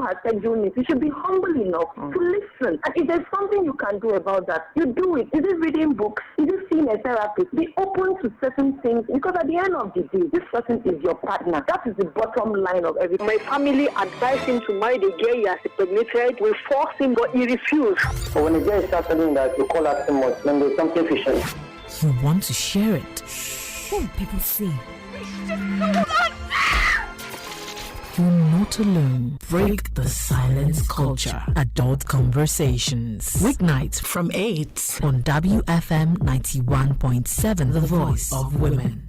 has sexual needs, you should be humble enough to listen. And if there's something you can do about that, you do it. Is it reading books? Is it seeing a therapist? Be open to certain things, because at the end of the day, this person is your partner. That is the bottom line of everything. My family advised him to marry the girl he has impregnated. We forced him, but he refused. But when the girl starts telling that you call her too much, then there's something fishy. You want to share it. What will people say? You're not alone. Break the silence culture. Adult Conversations. Weeknights from 8 on WFM 91.7, the voice of women.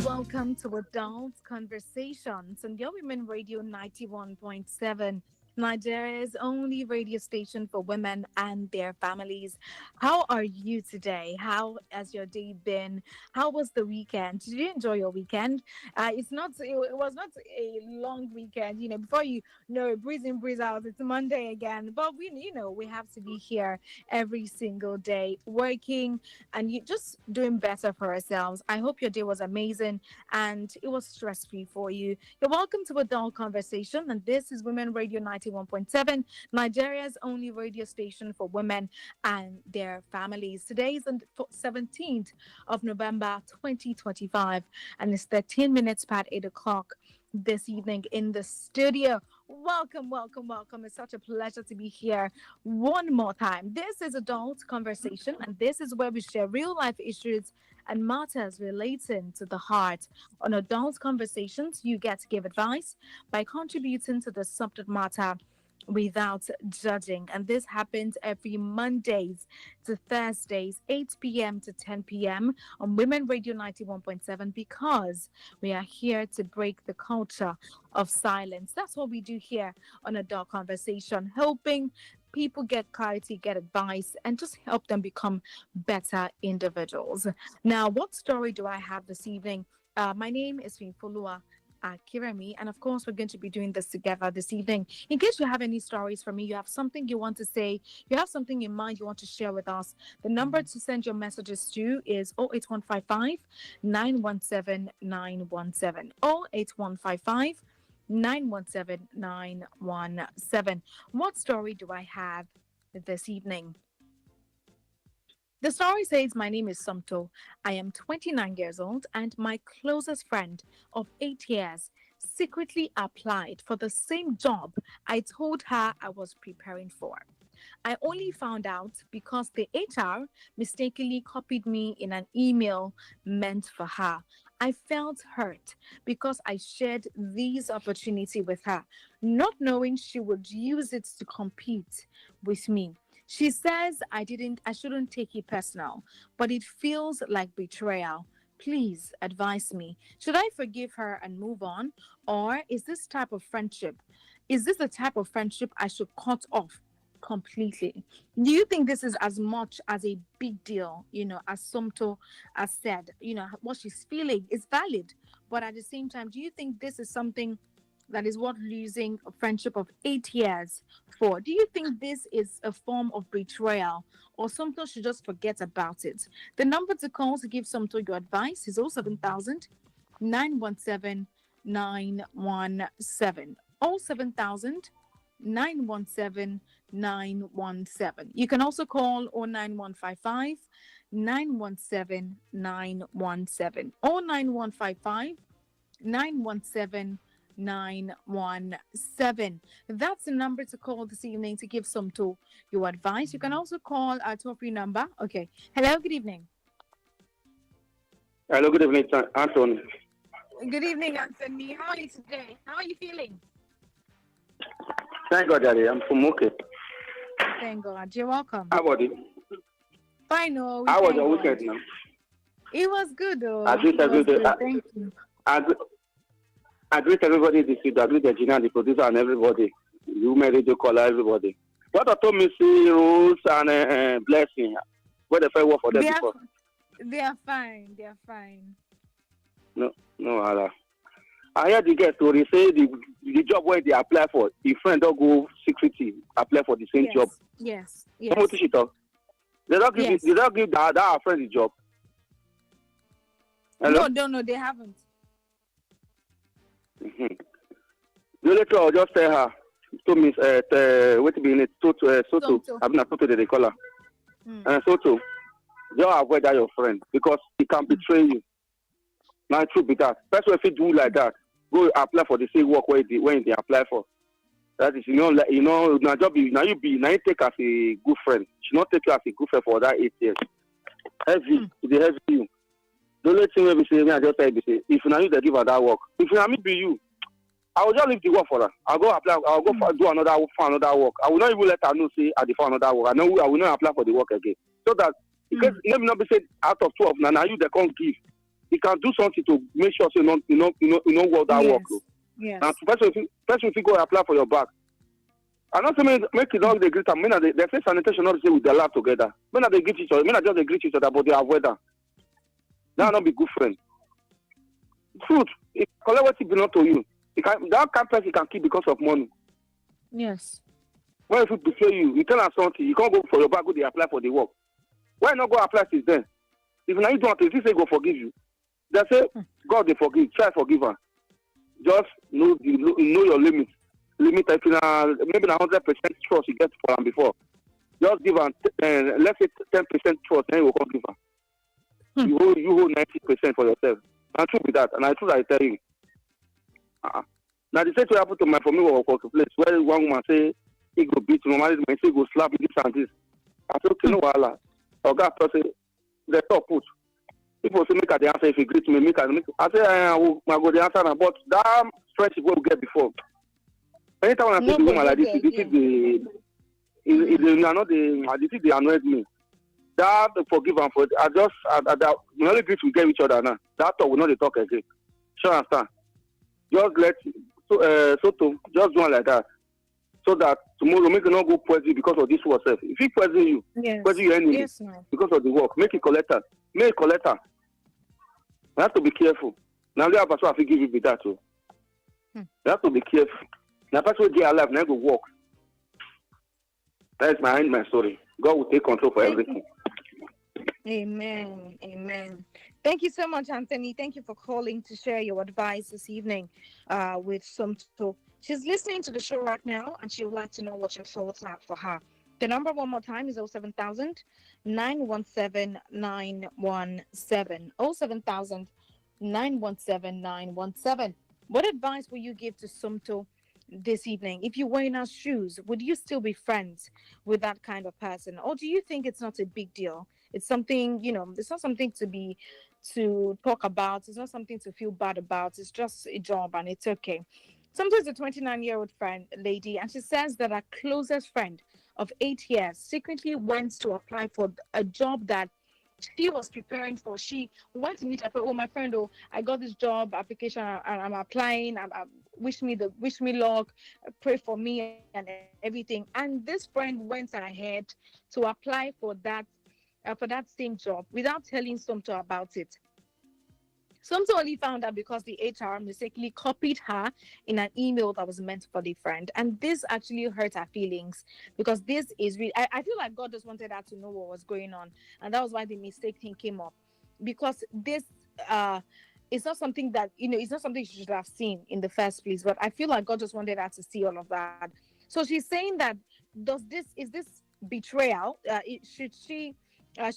Welcome to Adult Conversations on Your Women Radio 91.7, Nigeria's only radio station for women and their families. How are you today? How has your day been? How was the weekend? Did you enjoy your weekend? It was not a long weekend. Before you know, breeze in, breeze out. It's Monday again. But we have to be here every single day working and just doing better for ourselves. I hope your day was amazing and it was stress-free for you. You're welcome to Adult Conversation, and this is Women Radio 91.7, Nigeria's only radio station for women and their families. Today is the 17th of November 2025, and it's 13 minutes past 8 o'clock this evening in the studio. Welcome, welcome, welcome. It's such a pleasure to be here one more time. This is Adult Conversation, and this is where we share real life issues and matters relating to the heart. On Adult Conversations, you get to give advice by contributing to the subject matter without judging. And this happens every Mondays to Thursdays, 8 p.m. to 10 p.m. on Women Radio 91.7, because we are here to break the culture of silence. That's what we do here on Adult Conversation, helping people get clarity, get advice, and just help them become better individuals. Now, what story do I have this evening? My name is Finfolua Kiremi, and of course we're going to be doing this together this evening. In case you have any stories for me, you have something you want to say, you have something in mind you want to share with us, the number to send your messages to is 08155 917 917 08155 917 917. What story do I have this evening? The story says, my name is Somto. I am 29 years old, and my closest friend of 8 years secretly applied for the same job I told her I was preparing for. I only found out because the HR mistakenly copied me in an email meant for her. I felt hurt because I shared this opportunity with her, not knowing she would use it to compete with me. She says I shouldn't take it personal, but it feels like betrayal. Please advise me. Should I forgive her and move on? Or is this the type of friendship I should cut off completely? Do you think this is as much as a big deal, as Somto has said? What she's feeling is valid, but at the same time, do you think this is something that is worth losing a friendship of 8 years for? Do you think this is a form of betrayal, or Somto should just forget about it? The number to call to give Somto your advice is 07000 917 917 07000 917 917. You can also call 09155 917 917 09155 917 917. That's the number to call this evening to give Somto your advice. You can also call our toll-free number. Okay. Hello, good evening. Hello, good evening, Anthony. Good evening, Anthony. How are you today? How are you feeling? Thank God, Daddy. I'm from okay. thank God. You're welcome. How about it? Fine, oh, How was thank your God. weekend now? It was good, though. I greet It was everybody. good. Thank you. I greet everybody in the studio. I greet the engineer, the producer, and everybody. You made radio caller, everybody. What I told me, see Rose and Blessing. What if I work for them before? They are fine. They are fine. No, Allah. I heard the guest story say the job where they apply for, the friend don't go security apply for the same job. Yes. They don't give that our friend the job. Hello? No, they haven't. Mm-hmm. The later I'll just tell her to Miss what to be in it Soto. I'm not Soto they call her. Soto, just avoid that your friend because he can betray you. Now true be that. Person if you do like that, go apply for the same work when they apply for. That is now job now you take as a good friend. She not take you as a good friend for that 8 years. Heavy, they heavy you. The only thing we say, I just say, if now you they give her that work, if you me be you, I will just leave the work for her. I'll go apply. I'll go do another work. I will not even let her know say I did for another work. I will not apply for the work again. So that because let me not be said out of 12 now you they can't give. You can do something to make sure so you know what that work. Yes. Now person if you go apply for your back. I not say make it all the greet them. They say sanitation not say with their lab together. Men they greet each other. Men just they greet each other, but they avoid that. That not be good friend. Truth, if collect what it belong to you. That kind of person can keep because of money. Yes. When if you betray you tell her something, you can't go for your back, go they apply for the work. Why not go apply since then? If now you don't, if you say go forgive you, they say God they forgive, try forgive her. Just know your limits. Limit if you maybe 100% trust you get for them before. Just give her let's say 10% trust, then you will give her. You hold 90% for yourself. And true with that, and I truth I tell you. Now the same thing happened for me was a place where one woman say he go beat me, man say go slap me this and this. I said okay no wahala. Oga say the top put. People say make the answer if you greet me, make I say I go the answer now, but that friendship we get before. Anytime when I see the woman like this, they annoyed me. That forgive and for we only greet we get each other now. That talk we not talk again. Sure understand. Just let Soto just do it like that. So that tomorrow make you not go poison you because of this work self. If he poison you, poison your enemy because of the work, make it collector. Make it collector. You have to be careful. Now the other person have to give you with that too. You have to be careful. Now person will get alive, now go work. That is my story. God will take control for everything. Amen. Thank you so much, Anthony. Thank you for calling to share your advice this evening with Somto. She's listening to the show right now and she would like to know what your thoughts are for her. The number one more time is 07000 917 917. 07000 917 917. What advice will you give to Somto this evening? If you were in our shoes, would you still be friends with that kind of person? Or do you think it's not a big deal? It's something, it's not something to talk about. It's not something to feel bad about. It's just a job and it's okay. Sometimes a 29-year-old lady, and she says that her closest friend of 8 years secretly went to apply for a job that she was preparing for. She went to meet her friend. Oh, my friend, I got this job application and I'm applying. Wish me luck, pray for me and everything. And this friend went ahead to apply for that same job without telling Somto about it. Somto only found out because the HR mistakenly copied her in an email that was meant for the friend. And this actually hurt her feelings because this is really, I feel like God just wanted her to know what was going on. And that was why the mistake thing came up. Because this it's not something that, it's not something she should have seen in the first place. But I feel like God just wanted her to see all of that. So she's saying that, is this betrayal?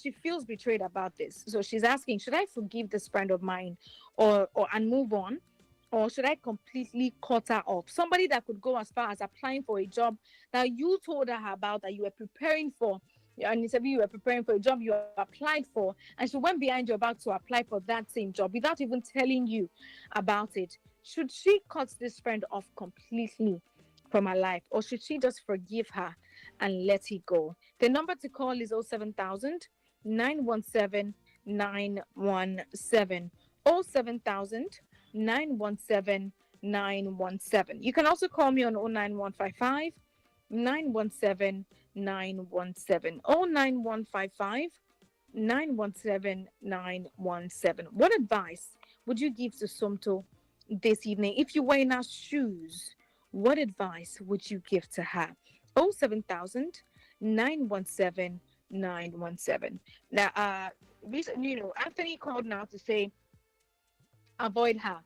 She feels betrayed about this. So she's asking, should I forgive this friend of mine and move on? Or should I completely cut her off? Somebody that could go as far as applying for a job that you told her about, that you were preparing for. And you were preparing for a job you applied for. And she went behind your back to apply for that same job without even telling you about it. Should she cut this friend off completely from her life? Or should she just forgive her and let it go. The number to call is 07000 917 917. 07000 917 917. You can also call me on 09155 917 917. 09155 917 917. What advice would you give to Somto this evening? If you were in her shoes, what advice would you give to her? 07000 917 917. Now, recently, Anthony called now to say, avoid her.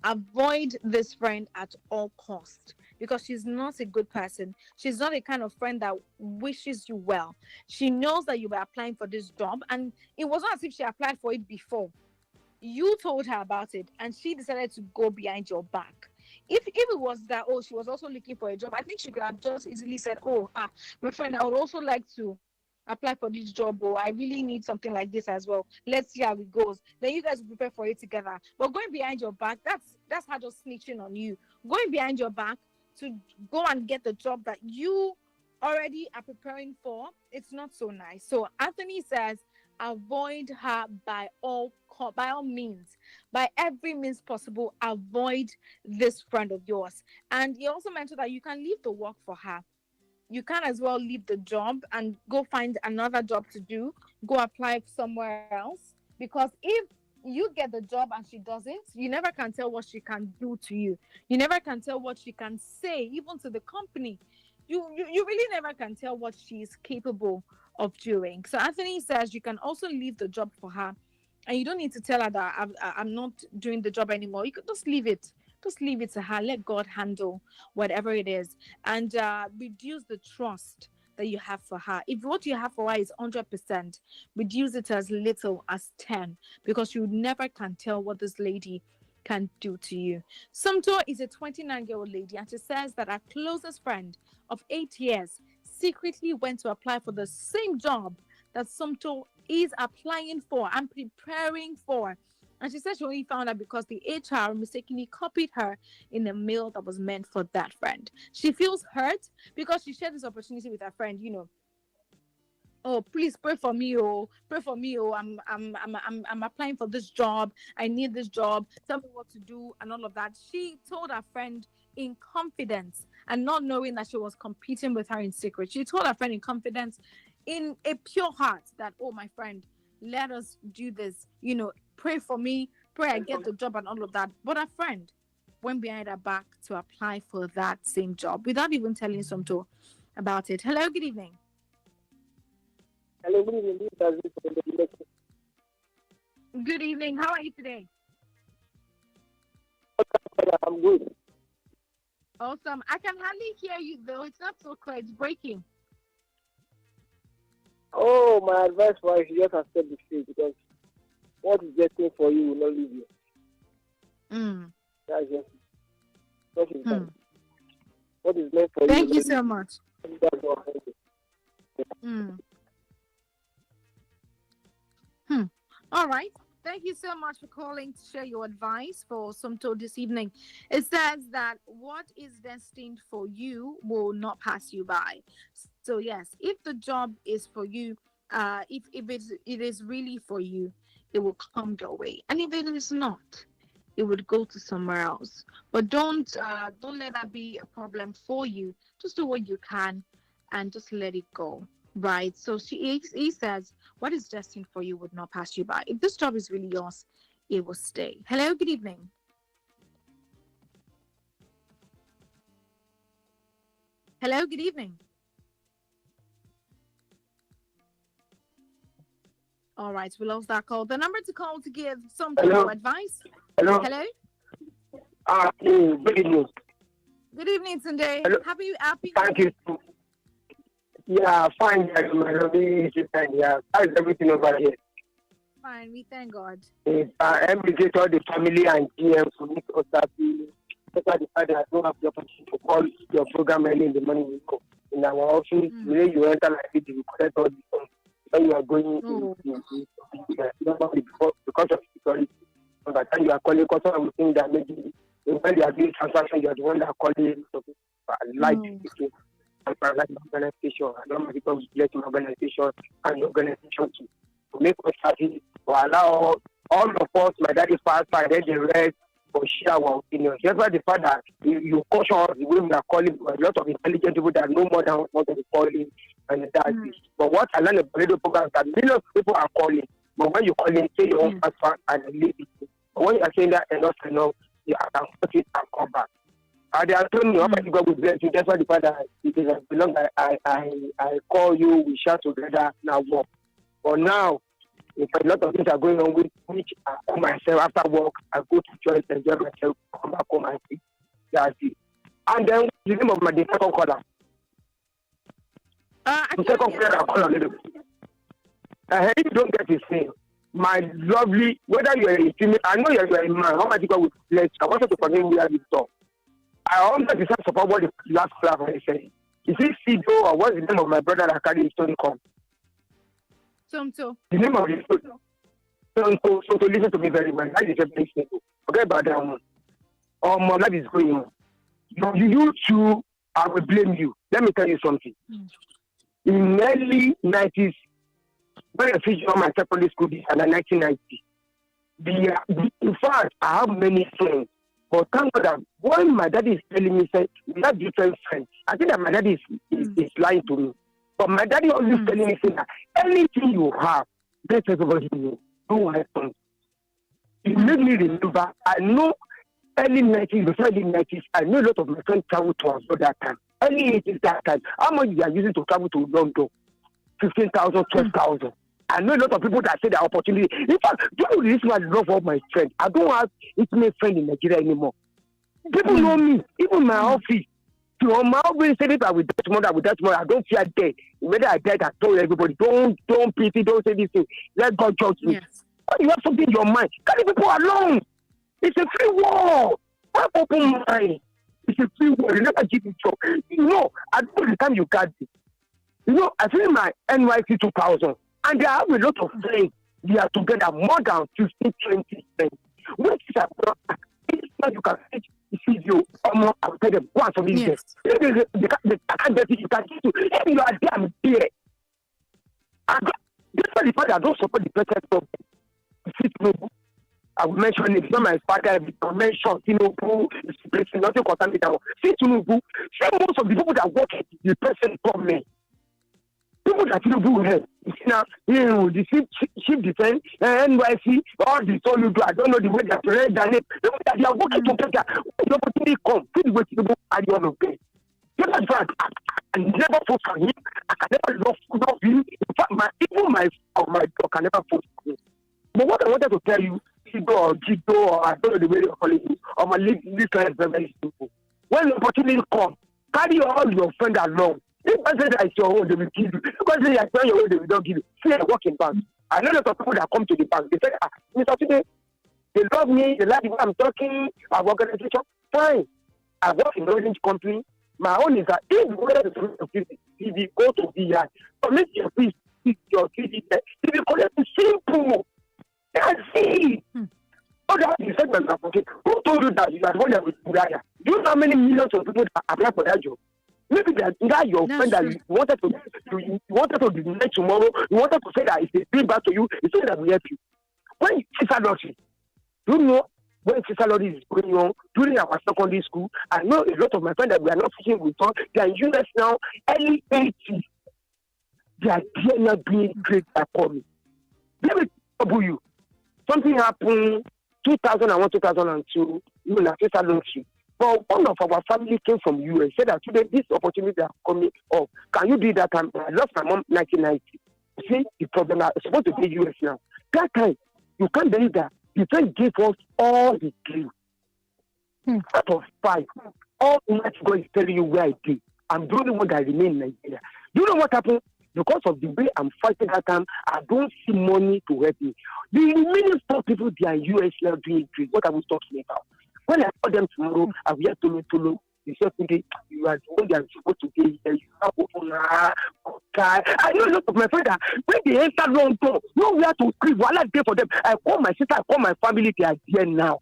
Avoid this friend at all costs because she's not a good person. She's not a kind of friend that wishes you well. She knows that you were applying for this job, and it was not as if she applied for it before. You told her about it, and she decided to go behind your back. If it was that, she was also looking for a job, I think she could have just easily said, my friend, I would also like to apply for this job, or I really need something like this as well. Let's see how it goes. Then you guys will prepare for it together. But going behind your back, that's her just snitching on you. Going behind your back to go and get the job that you already are preparing for, it's not so nice. So Anthony says, avoid her by all means, by every means possible. Avoid this friend of yours. And he also mentioned that you can leave the work for her. You can as well leave the job and go find another job to do, go apply somewhere else. Because if you get the job and she doesn't, you never can tell what she can do to you. You never can tell what she can say, even to the company. You really never can tell what she is capable of doing. So Anthony says you can also leave the job for her. And you don't need to tell her that I'm not doing the job anymore. You could just leave it. Just leave it to her. Let God handle whatever it is. And reduce the trust that you have for her. If what you have for her is 100%, reduce it as little as 10, because you never can tell what this lady can do to you. Somto is a 29-year-old lady, and she says that her closest friend of 8 years secretly went to apply for the same job that Somto is applying for and preparing for. And she said she only found out because the HR mistakenly copied her in a mail that was meant for that friend. She feels hurt because she shared this opportunity with her friend, oh, please pray for me, pray for me, I'm applying for this job. I need this job. Tell me what to do and all of that. She told her friend in confidence, and not knowing that she was competing with her in secret. She told her friend in confidence, in a pure heart, that, oh, my friend, let us do this. Pray for me, pray I get the job and all of that. But her friend went behind her back to apply for that same job without even telling Somto about it. Hello, good evening. Hello, good evening. Good evening. How are you today? I'm good. Awesome. I can hardly hear you though. It's not so clear. It's breaking. Oh, my advice for you just accept the truth, because what is destined for you will not leave you. That's just what is meant for you. Thank you so much. All right. Thank you so much for calling to share your advice for Somto this evening. It says that what is destined for you will not pass you by. So yes, if the job is for you, if it is really for you, it will come your way. And if it is not, it would go to somewhere else. But don't let that be a problem for you. Just do what you can and just let it go. Right. So he says, what is destined for you would not pass you by. If this job is really yours, it will stay. Hello, good evening. Hello, good evening. All right, we lost that call. The number to call to give some advice. Hello. Hello. Good evening. Good evening, Sunday. Happy. Thank you. Yeah, fine. Yeah, how's everything over here? Fine, we thank God. I appreciate all the family and GM for me to happy. Because the fact that I don't have the opportunity to call your program early in the morning. In our office, the way you enter like it, you collect all the things. When you are going because of security. By the time you are calling, because of the thing that maybe when they are doing transaction, you are the one that are calling. So I like like organization. I don't want to bless my organization and the organization to make us happy, to allow all of us, my daddy, father, then the rest, or share our opinion. That's why the fact that you caution us, the way we are calling, a lot of intelligent people that know more than what they calling, and that's it. But what I learned about radio programs that millions of people are calling, but when you call in, say your own answer and leave it. But when you are saying that enough, you can put it and come back. And they are telling me, Almighty God will bless you. That's why the fact that it is belong. I call you, we shout together, now walk. But now, if a lot of things are going on with which I call myself after work, I go to church, enjoy myself, come back home and see. That's it. And then the name of the second caller. The second caller, I call a little bit. If you don't get his name, my lovely, whether you are a female, I know you are a man, how much you will bless you. I want you to forgive me where you talk. I always decide to support what the last class was saying. Is it Sido or what's the name of my brother that carried his story come? Tonto. The name of the story. So to listen to me very well. That is a very simple. Forget about that one. My life is going on. You too, I will blame you. Let me tell you something. In the early 90s, when I finished my secondary school in 1990, in fact, I have many friends. But thank God that when my daddy is telling me, say, we have different friends, I think that my daddy is lying to me. But my daddy always telling me, say that anything you have, let everybody know. Don't happen. It made me remember, I know early 90s, before early 90s, I know a lot of my friends travel to us at that time. Early 80s that time. How much you are using to travel to London? 15,000, 12,000. I know a lot of people that say the opportunity. In fact, during this one, I love all my friends. I don't have intimate friends in Nigeria anymore. People know me, even my office. So my office said if I will die tomorrow, I don't fear death. Whether I die, I told everybody, don't pity, don't say this thing. Let God judge me. Yes. When you have something in your mind, carry people along. It's a free world. Have open mind. It's a free world. You never give it up. At the time you got it. I feel my NYC 2000. And they have a lot of friends. We are together more than 15, 20 friends. Which is you can see you. I'll tell them, go and for this. Yes. They can't get it. You can see you. If you are there, I'm there. This is the fact I don't support the president of I will mention it. It's not my father. I will mention Tinubu. It's nothing concerning that one. See Tinubu. See most of the people that work at the president government. People that Tinubu will help. You see now, the chief defense, NYC, all the all you do. I don't know the way they are read their name. They are working together. When the opportunity comes, see the way Tinubu are the one of them. That's why I never vote for him. I can never love him. In fact, even my dog can never vote for him. But what I wanted to tell you, Sido or Jido or I don't know the way you're calling you, or my list is very simple. When the opportunity comes, carry all your friends along. If I say that it's your own, they will give you. If I say it's not your own, they will not give you. See, I work in bank. I know a lot of people that come to the bank. They say, Mr. Today, they love me, they like the way I'm talking, our organization. Fine. I work in an orange company. My own is that if you want to TV, go to VI. So make your fees, your TV there. If you collect the simple, that's it. Oh, that is segment of okay. Who told you that you are the one that will do that? Do you know how many millions of people that apply for that job? Maybe that your friend that you wanted to deny tomorrow, you wanted to say that it's a bring back to you, it's something that will help you. When Sister Lottery, do you know when Sister Lottery is going on during our secondary school? I know a lot of my friends that we are not teaching with us, they are in US now, early 80s. They are there not being great at coming. Let me trouble you. Something happened 2001, 2002, Sister Lottery. But one of our family came from US, said that today this opportunity are coming up. Can you do that time? I lost my mom in 1990. See, the problem is supposed to be US now. That time, you can't believe that. The friend gave us all the clues. Out of 5, all much God is telling you where I did. I'm the only one that remain in Nigeria. Do you know what happened? Because of the way I'm fighting that time, I don't see money to help me. The remaining 4 people, they are US now doing great. What are we talking about? When I call them tomorrow, I will have to know. You said today, you are the one that is supposed to be here. You have open I know a lot of my friends that when they enter London, nowhere to sleep. While I day for them, I call my sister, I call my family, they are here now.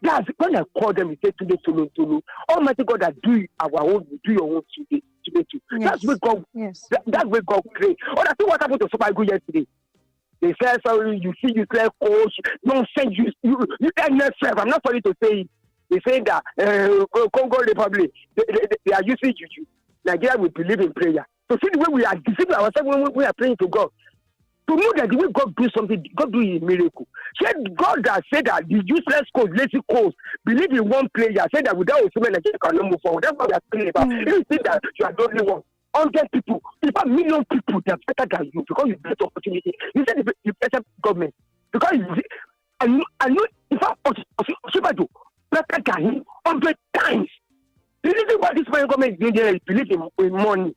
That's when I call them, they say today, Tolo. Almighty God that do our own, do your own today. legitimate you. Yes. That's where God. Yes. That's where God creates. Oh, I think what happened to Super Eagles yesterday. They said, sorry, you see, you clear coach, nonsense, you NFF. I'm not sorry to say it. They say that Congo Republic, they are using juju. Nigeria will believe in prayer. So see the way we are deceiving ourselves when we are praying to God. To know that the way God do something, God do a miracle. Said God that said that the useless coach, lazy coach, believe in one player, said that without Osimhen, Nigeria cannot move forward. That's what we are speaking about. If you think that you are the only one, 100 people, in fact, million people, they are better than you because you get opportunity. You said the better government. Because I know, in fact, Osimhen better than him 100 times. The reason why this foreign government is doing there is believe in money.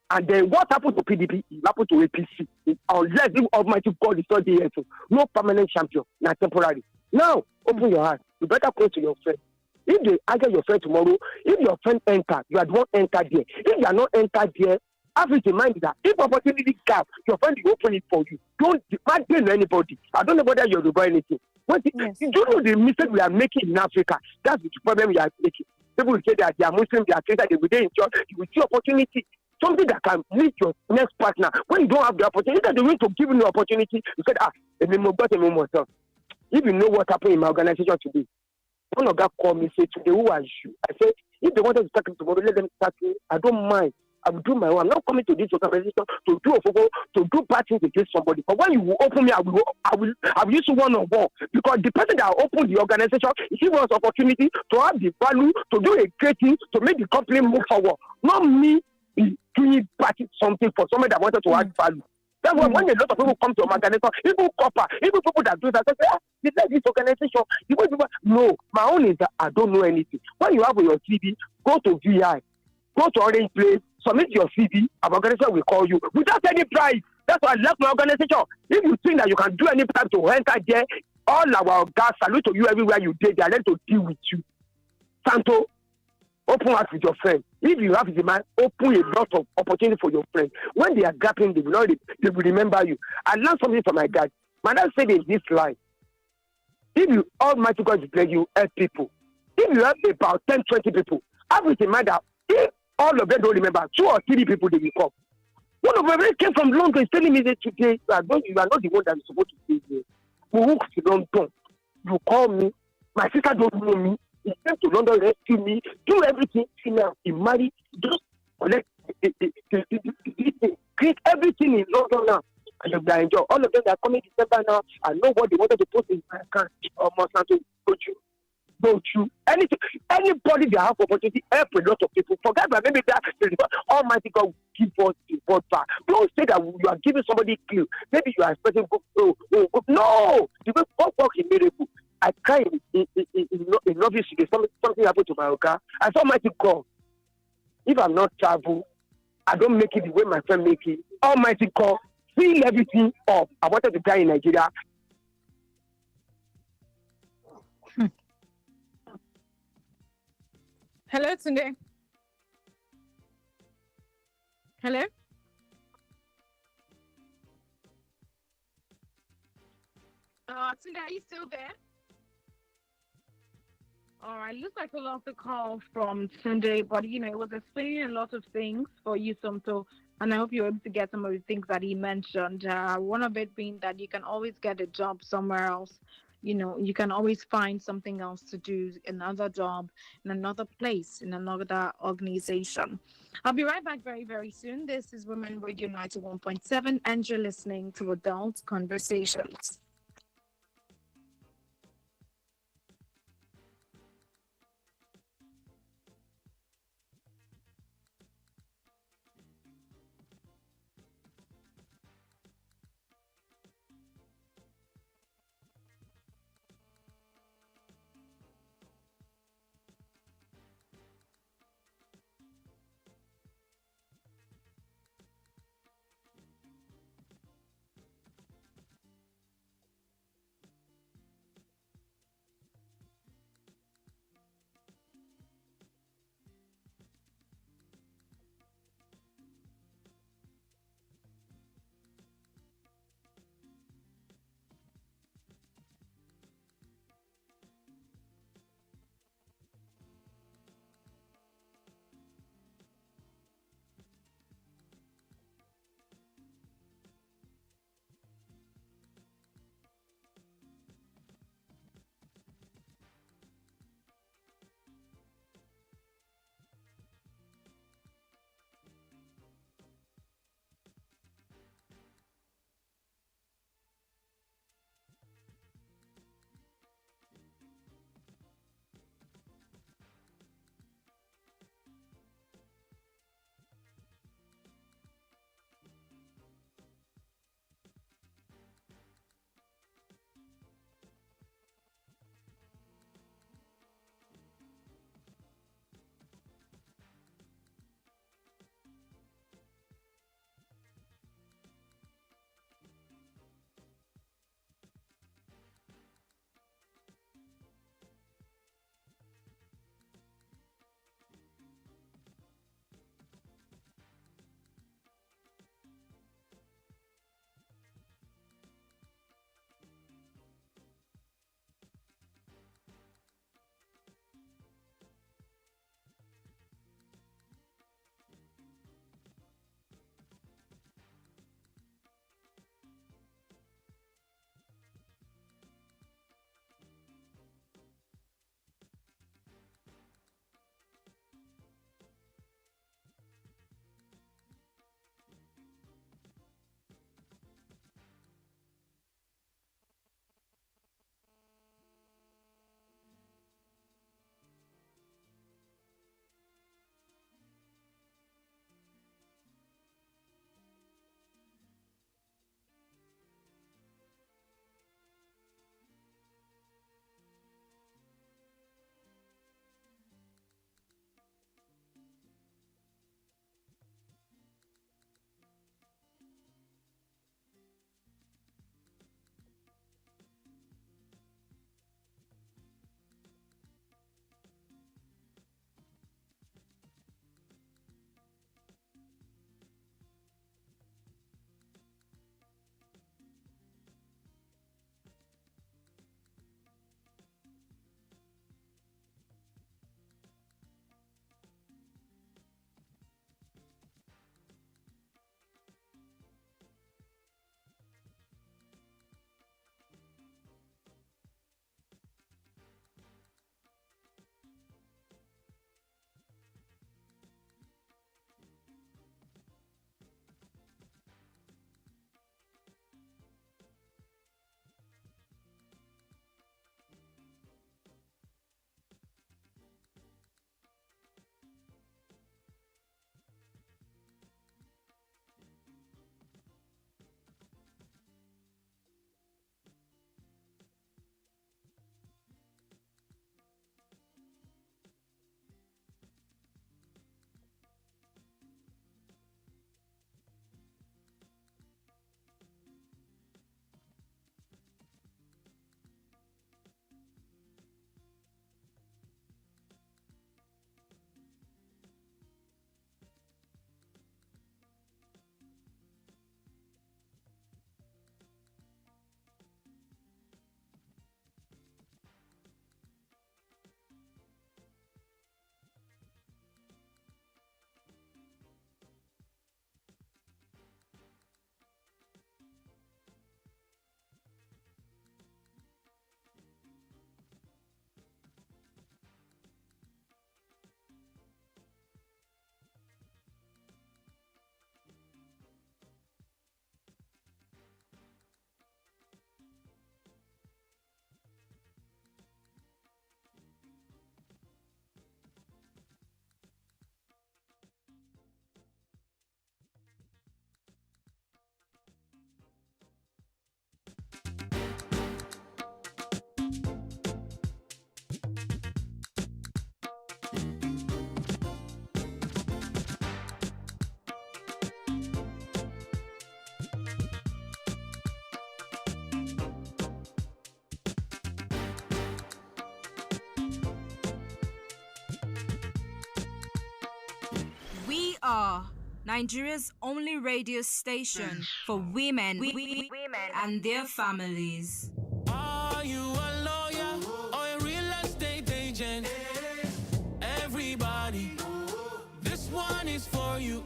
And then what happened to PDP is happened to APC. Unless the Almighty God is not there, so no permanent champion, not temporary. Now, open your heart. You better go to your friend. If they argue your friend tomorrow, if your friend enter, you are the one enter there. If you are not entered there, have it in mind that if opportunity gap, your friend will open it for you. Don't depend on anybody. I don't know whether you're doing anything. Yes. You don't know the mistake we are making in Africa. That's the problem we are making. People will say that they are Muslim, they are Christian, they will enjoy. You will see opportunity. Something that can meet your next partner. When you don't have the opportunity, they want to give you the opportunity. You said, if you know what happened in my organization today, one of that called me, say, today, who are you? I said, if they want us to start tomorrow, let them start me. I don't mind. I will do my own. I'm not coming to this organization to do bad things against somebody. But when you will open me, I will use one-on-one. Because the person that opened the organization, he wants opportunity to have the value, to do a great thing, to make the company move forward. Not me doing something for somebody that wanted to add value. That's why when a lot of people come to an organization, even copper, even people that do that, they say, this organization, no, my own is that I don't know anything. When you have your CV, go to VI, go to Orange Place, submit your CV, our organization will call you without any price. That's why I left my organization. If you think that you can do any time to enter there, all our guys salute to you everywhere you did, they are ready to deal with you. Santo, open up with your friend. If you have the man, open a lot of opportunity for your friend. When they are gapping, they will remember you. I learned something from my dad. My dad said in this line, if you Almighty God is bless you, help people. If you have about 10, 20 people, have it in mind that if all of them don't remember, 2 or 3 people they will come. One of them came from London is telling me that today you are not the one that is supposed to be here. We walk to London. You call me. My sister don't know me. He came to London, rescue me, do everything. See now, he married, just collect, create everything in London now. And they enjoy. All of them that are coming December now, I know what they wanted to post in my account. Monsanto, don't you? Anything, anybody that have opportunity, help a lot of people. Forget that maybe that Almighty God will give us the word back. Don't say that you are giving somebody kill. Maybe you are expecting no, the way God work in miracle. I cry in novice today. Something happened to my car. I saw Almighty God. If I'm not travel, I don't make it the way my friend make it. Almighty God, fill everything up. I wanted to die in Nigeria. Hello, Tunde. Hello. Tunde, are you still there? All right, looks like a lot of the call from Tunde, but it was explaining a lot of things for you, Somto, and I hope you're able to get some of the things that he mentioned. One of it being that you can always get a job somewhere else. You can always find something else to do, another job, in another place, in another organization. I'll be right back very, very soon. This is Women Radio 91.7, and you're listening to Adult Conversations. We are Nigeria's only radio station for women and their families. Are you a lawyer or a real estate agent? Everybody, this one is for you.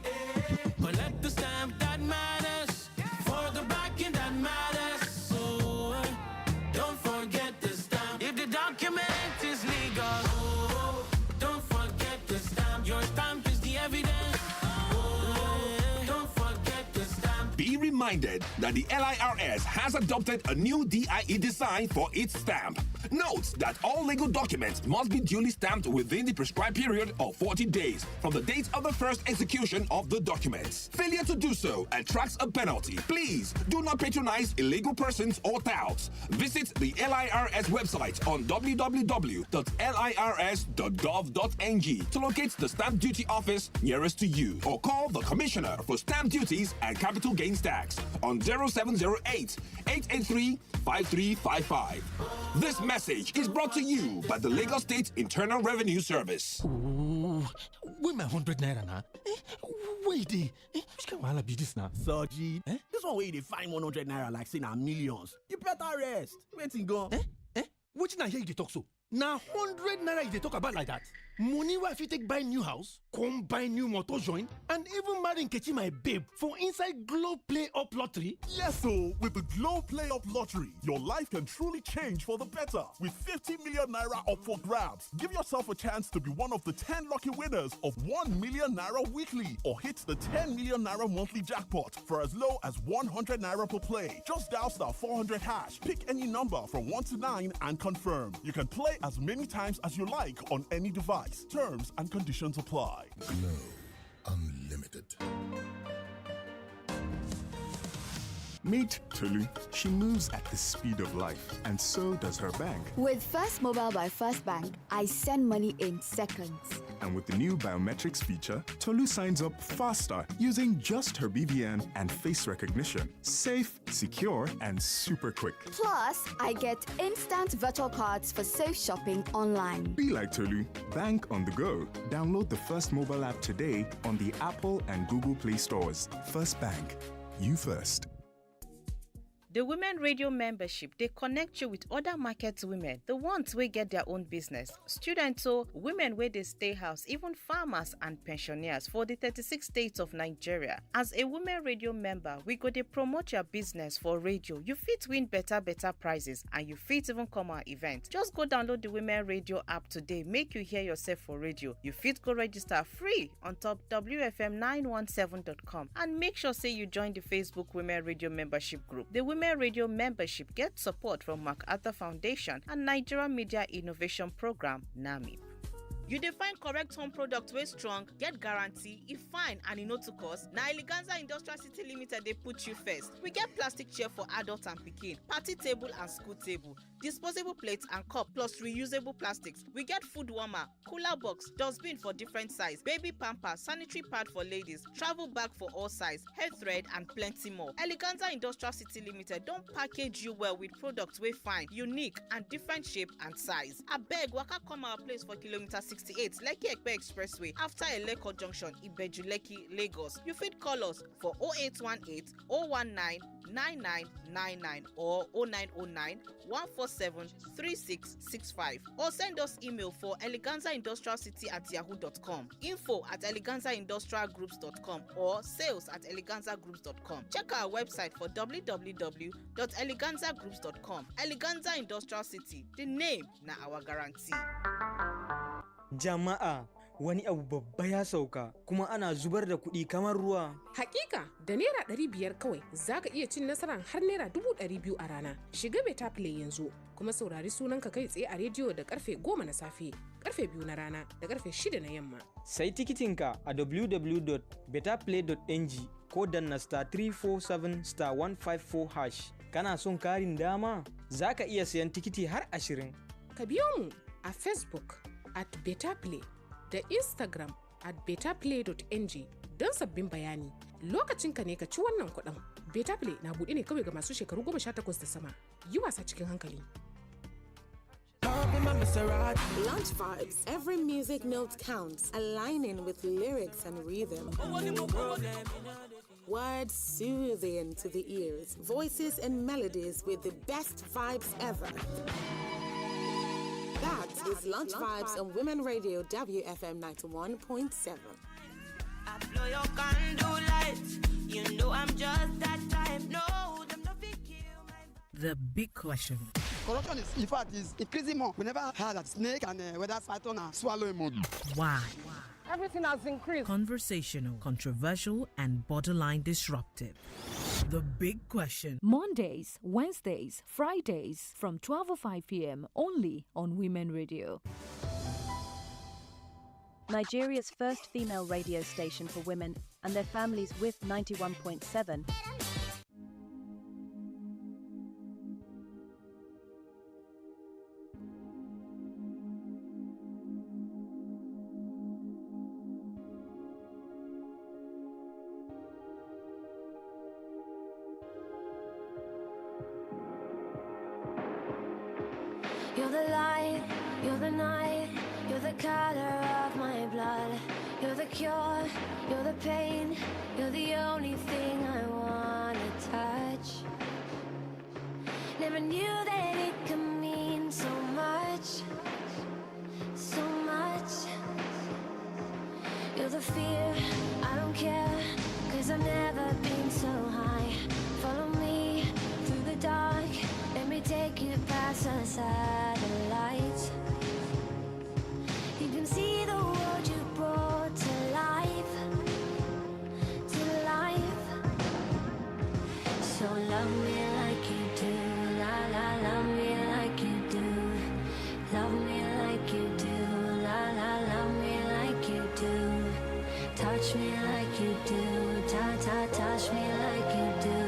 Collect the stamp that matters for the backing that matters. So don't forget the stamp. If the document is legal, don't forget the stamp. Your stamp is the evidence. Be reminded that the LIRS has adopted a new DIE design for its stamp. Note that all legal documents must be duly stamped within the prescribed period of 40 days from the date of the first execution of the documents. Failure to do so attracts a penalty. Please do not patronize illegal persons or touts. Visit the LIRS website on www.lirs.gov.ng to locate the stamp duty office nearest to you, or call the Commissioner for Stamp Duties and Capital Gains Tax on 0708 883 5355. This message is brought to you by the Lagos State Internal Revenue Service. Ooh, where my 100 naira now? Wait, which kind of be this now? Soji, this one where they find 100 naira like say na millions. You better rest. Waiting go. Which na here you talk so? Now 100 naira they talk about like that. Money where if you take buy new house, come buy new motor joint, and even marry Nkechi my babe for inside Glow Play Up Lottery. Yes, so with the Glow Play Up Lottery, your life can truly change for the better. With 50 million naira up for grabs, give yourself a chance to be one of the 10 lucky winners of 1 million naira weekly, or hit the 10 million naira monthly jackpot for as low as 100 naira per play. Just dial *400#, pick any number from 1 to 9 and confirm. You can play as many times as you like on any device. Terms and conditions apply. Glow Unlimited. Meet Tolu. She moves at the speed of life, and so does her bank. With First Mobile by First Bank, I send money in seconds. And with the new biometrics feature, Tolu signs up faster using just her BVN and face recognition. Safe, secure, and super quick. Plus, I get instant virtual cards for safe shopping online. Be like Tolu. Bank on the go. Download the First Mobile app today on the Apple and Google Play stores. First Bank. You first. The Women Radio membership, they connect you with other market women, the ones who get their own business, students, so women where they stay house, even farmers and pensioners for the 36 states of Nigeria. As a Women Radio member, we go to promote your business for radio. You fit win better prizes, and you fit even come our event. Just go download the Women Radio app today, make you hear yourself for radio. You fit go register free on top WFM917.com, and make sure say you join the Facebook Women Radio membership group. The Women Radio membership gets support from MacArthur Foundation and Nigeria Media Innovation Program, NAMIP. You define correct home product wey strong, get guarantee, e fine and e no too cost. Na Eleganza Industrial City Limited dey put you first. We get plastic chair for adult and pikin, party table and school table, disposable plates and cup plus reusable plastics. We get food warmer, cooler box, dustbin for different size, baby pamper, sanitary pad for ladies, travel bag for all size, hair thread and plenty more. Eleganza Industrial City Limited don package you well with products wey fine, unique and different shape and size. Abeg waka come our place for kilometer 68 Lekki Ekpe Expressway after Eleko Junction, Ibeju Lekki, Lagos. You fit call us for 0818 019 9999 or 0909 147 3665, or send us email for eleganzaindustrialcity@yahoo.com, info@eleganzaindustrialgroups.com, or sales@eleganzagroups.com. Check our website for www.eleganzagroups.com. Eleganza Industrial City, the name na our guarantee. Jama'a, wani abu babba ya sauka kuma ana zubar da kuɗi kamar ruwa. Hakika, da naira 500 kawai zaka iya cin nasarar har naira 200,000 a rana. Shiga Beta Play yanzu kuma saurari sunanka kai tsaye a rediyo da karfe 10 na safe, karfe 2 na rana da karfe 6 na yamma. Sai tikitinka a www.betaplay.ng ko danna *347*154#. Kana son karin dama? Zaka iya sayan tikiti har 20. Ka biyo mu a Facebook @betaplay da Instagram @betaplay.ng don sabbin bayani. Lokacinka ne ka ci wannan kuɗin. Betaplay na buɗe ne kawai ga masu shekaru 18 da sama. Yi wasa cikin hankali. up in my Maserati. Lunch Vibes. Every music note counts, aligning with lyrics and rhythm. Words soothing to the ears, voices and melodies with the best vibes ever. That is Lunch Vibes on Women Radio WFM 91.7. I blow your candle lights. You know I'm just that type. No, them no big kill my. The big question. Corruption is, in fact, is increasing more. We never heard that snake and whether python are swallowing more. Why? Everything has increased. Conversational, controversial, and borderline disruptive. The big question. Mondays, Wednesdays, Fridays from 12:05 p.m. only on Women Radio. Nigeria's first female radio station for women and their families with 91.7. You're the light, you're the night, you're the color of my blood. You're the cure, you're the pain, you're the only thing I wanna touch. Never knew that it could mean so much, so much. You're the fear, I don't care, 'cause I've never been so high. Follow me through the dark, let me take you past the satellites. You can see the world you brought to life, to life. So love me like you do, la la, love me like you do. Love me like you do, la la, love me like you do. Touch me like you do, ta ta, touch me like you do.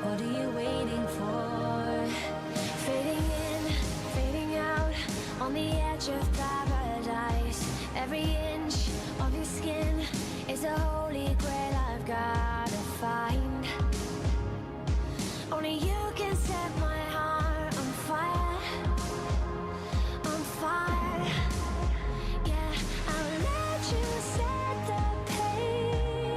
What are you waiting for? Fading in, fading out, on the edge of paradise. Every inch of your skin is a holy grail I've gotta find. Only you can set my heart on fire, on fire. Yeah, I'll let you set the pace.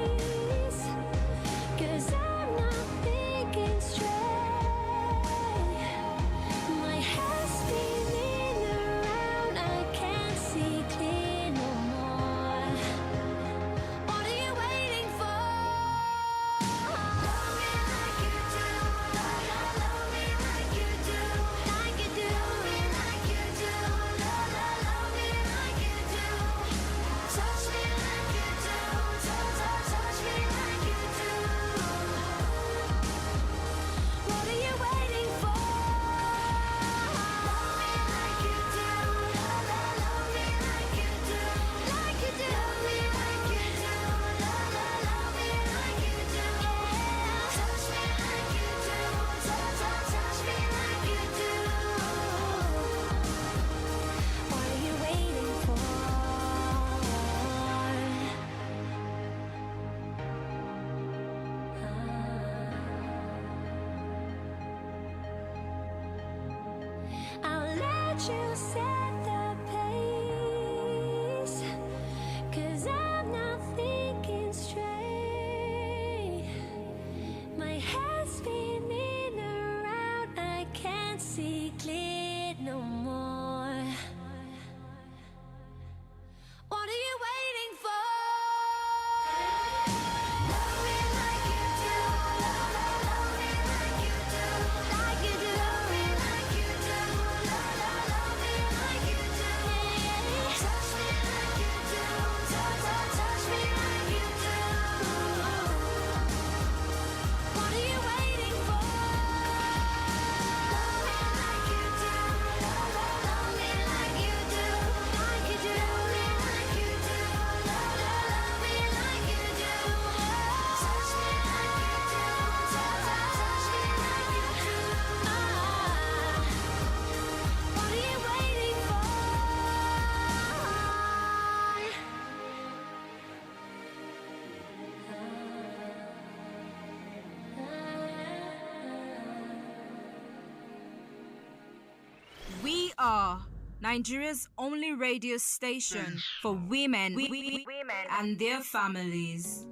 are Nigeria's only radio station for women and their families.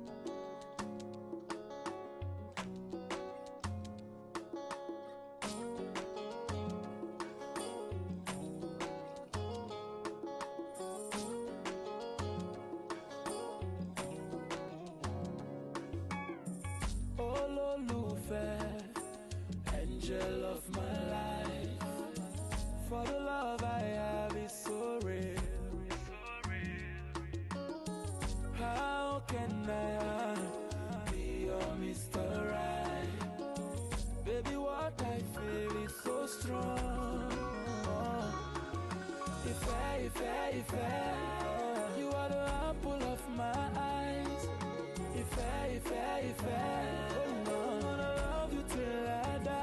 Angel of my life, for the love I have is so real. How can I be your Mr. Right? Baby, what I feel is so strong. If you are the apple of my eyes. If oh no, I'm gonna love you till I die.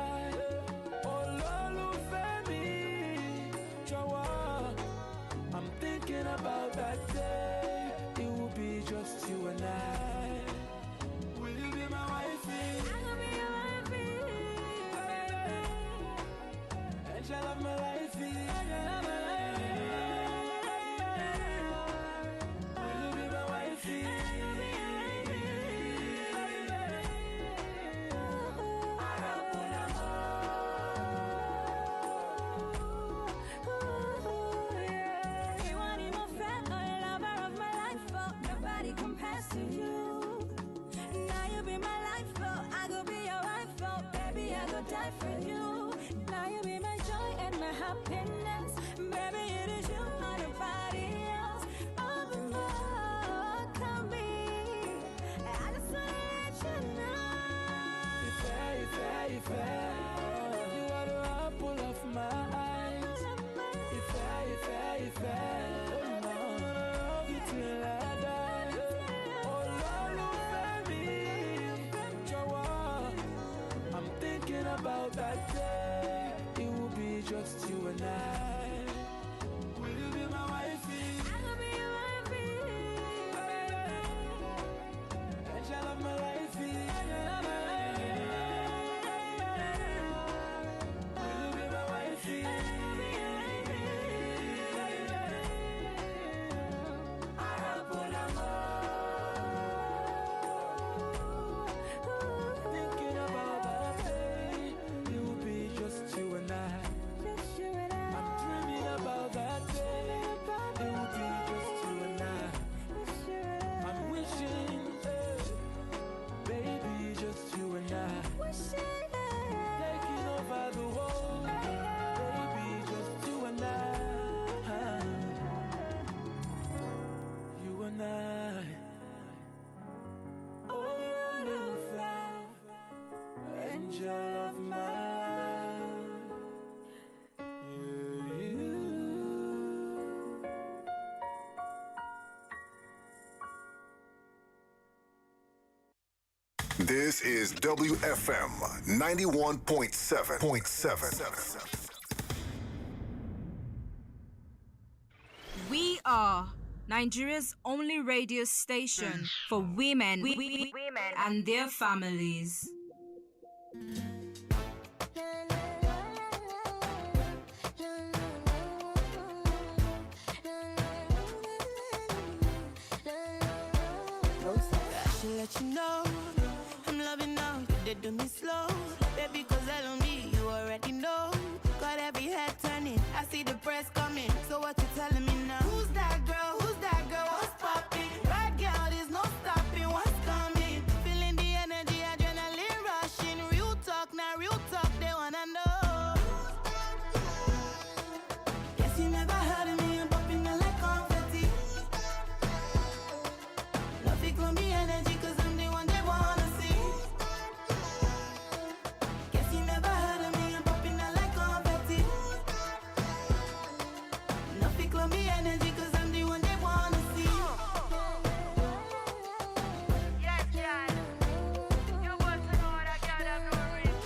I'm thinking about that day. It will be just you and I. Will you be my wifey? I will be your wifey. Angel of my lifey. Will you be my wifey? Die for you. Now you be my joy and my happiness. Baby, it is you, not nobody else. Open my heart, come me. I just wanna let you know. If you are the apple of my eyes. If oh no, I'm gonna love you till I die. Oh Lord, baby, I'm thinking about that day. It will be just you and I. Will you be my wifey? I will be your wifey. Angel of my lifey. Will you be my wifey? Thinking about that day. It will be just you and I. I'm dreaming about that day. It will be just you and I. I'm wishing, baby, just you and I. Taking over the world, baby, just you and I. You and I. Oh, you little flower, angel of my life. This is WFM 91.7. We are Nigeria's only radio station for women and their families. I should let you know I'm loving now, you did do me slow. Baby, cause I don't need you already know. Got every head turning, I see the press coming. So what you telling me now? Who's that girl? Who's that girl? What's popping? Right girl, there's no stopping. What's coming? Feeling the energy, adrenaline rushing. Real talk, now real talk, they wanna know. Guess you never heard of me, I'm popping out like confetti. Love it, call me energy, cause I'm the one they wanna see. Guess you never heard of me, I'm popping out like confetti. Love it, call me energy, cause I'm the one they wanna see. Yes, yes. You want to know that girl have no ring.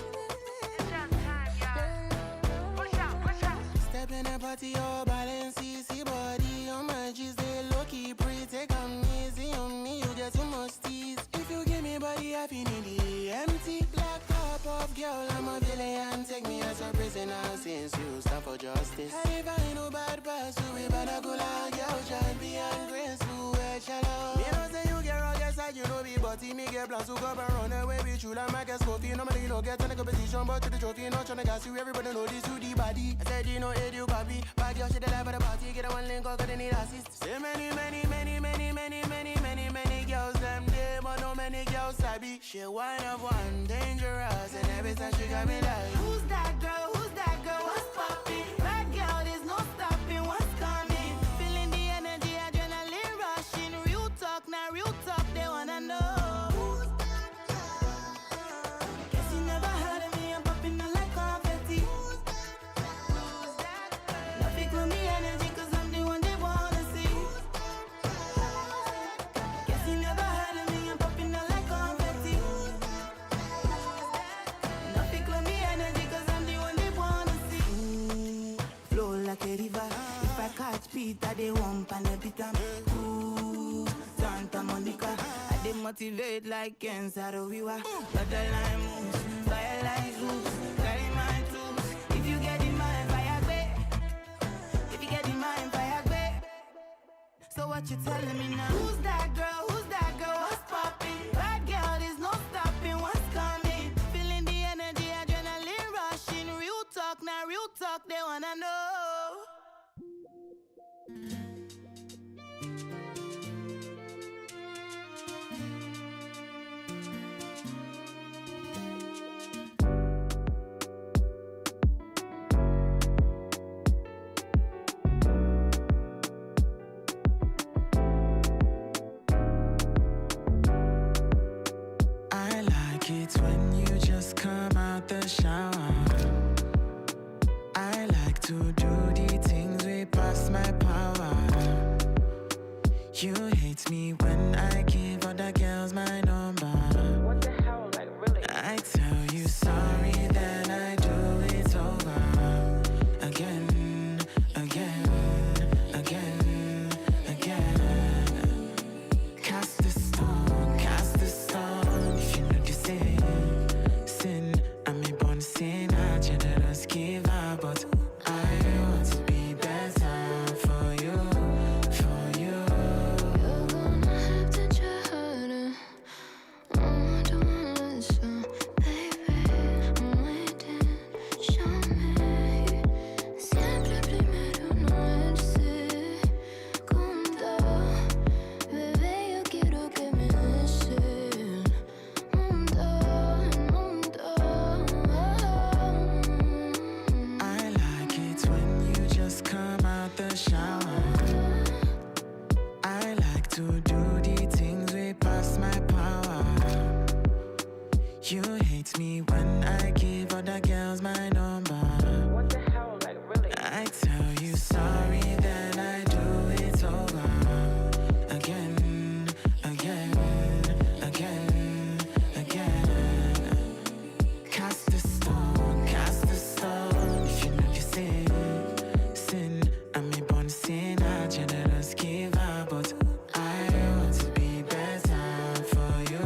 It's just time, y'all. Push out, push out. Step in the party, oh, balance, see body on my G's, they low-key pretty, take them easy on me, you get too much tease. If you give me body, I feel need the empty. Black top of girl, I'm a villain, take me as a prisoner since you stand for justice. And if I ain't no bad person, we better go like yo, shine beyond grace, who shallow. Me know say you get wrong, yes, you know me, but me get plans to go and run away with you like my guess coffee. Normally you don't get in a competition, but to the trophy, not trying to gas you, everybody know this you the body. I said you know it, you copy. Bag your shit alive at the party, get a one link, cause they need assist. Say many girls, them day, but no many girls sabi. She one of one, dangerous, and every time she got me like, who's that girl, what's poppin'? Bad girl, there's no stopping, what's coming? Feeling the energy, adrenaline rushing. Real talk, now real talk, they wanna know. Who's that girl? Guess you never heard of me, I'm popping out like confetti. Who's that girl? Nothing with me energy, cause I'm the one they wanna see. Guess you never heard of me, I'm popping out like confetti. Nothing with me energy, cause I'm the one they wanna see. Flow like a river. If I catch Peter, they won't pan a bit of ooh, Santa Monica. I they motivate like Kansas, we were. But the line moves, fire like Zeus. Carry my tools. If you get in mind, fire back. If you get in mind, fire back. So what you telling me now? Who's that girl, what's poppin'? Bad girl, there's no stopping, what's coming? Feeling the energy, adrenaline rushing. Real talk, now real talk, they wanna know. I like it when you just come out the shower. I like to do the things way past my power. You hate me when I give other girls my number. What the hell, like really? I tell you sorry, then I do it over. Again. Cast the stone. If you know the sin. I'm a born sinner, generous giver, but I want to be better for you. You're gonna have to try harder. Don't wanna listen, baby. I'm waiting, show me. Siempre primero no es segundo. Bebé, yo quiero que me des el mundo. I like it when you just come out the shower. I like to do the things way past my power. You hate me when I give other girls my number. What the hell, like really? I tell you sorry, then I do it over. Again. Cast the stone. If you know the sin. I'm a born sinner, generous giver, but I want to be better for you.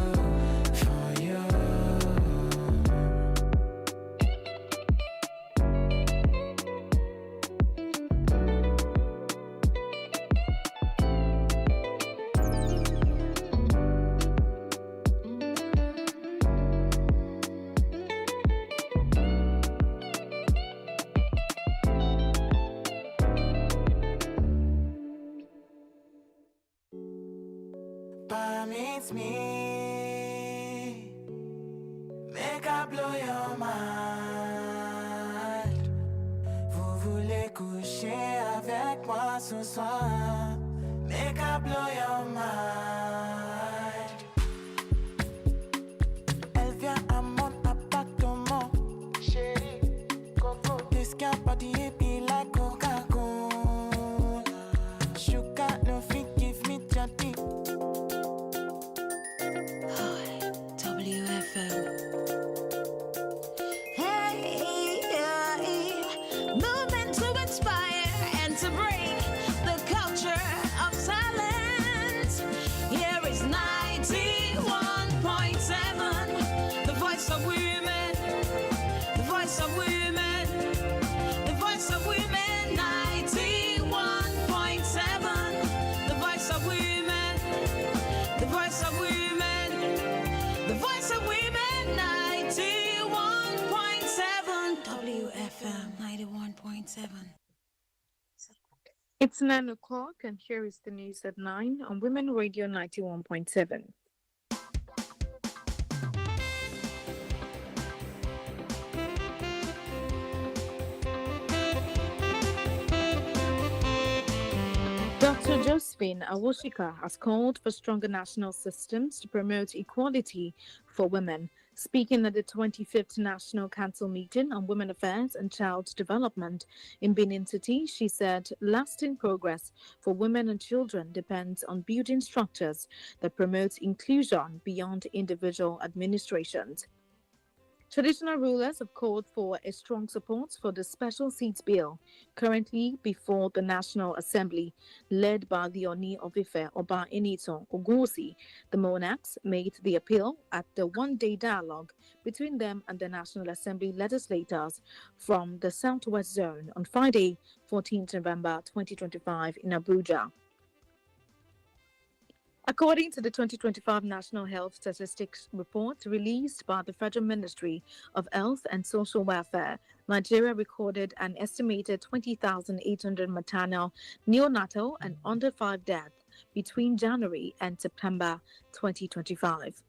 Permit me, make I blow your mind. Vous voulez coucher avec moi ce soir, make I blow your mind. Elle vient à mon appartement, chérie, Coco. This girl body be like Coca-Cola. Sugar no fit give me chatty. WFM. Moving to inspire and to break the culture of silence. Here is 91.7, the voice of women, the voice of women. 91.7. It's 9 o'clock, and here is the news at 9 on Women Radio 91.7. Dr. Josephine Awoshika has called for stronger national systems to promote equality for women. Speaking at the 25th National Council meeting on Women Affairs and Child Development in Benin City, she said lasting progress for women and children depends on building structures that promote inclusion beyond individual administrations. Traditional rulers have called for a strong support for the Special Seats Bill, currently before the National Assembly, led by the Oni of Ife, Oba Enito Ogunwusi. The monarchs made the appeal at the one-day dialogue between them and the National Assembly legislators from the Southwest Zone on Friday, 14th November 2025 in Abuja. According to the 2025 National Health Statistics Report released by the Federal Ministry of Health and Social Welfare, Nigeria recorded an estimated 20,800 maternal, neonatal, and under 5 deaths between January and September 2025.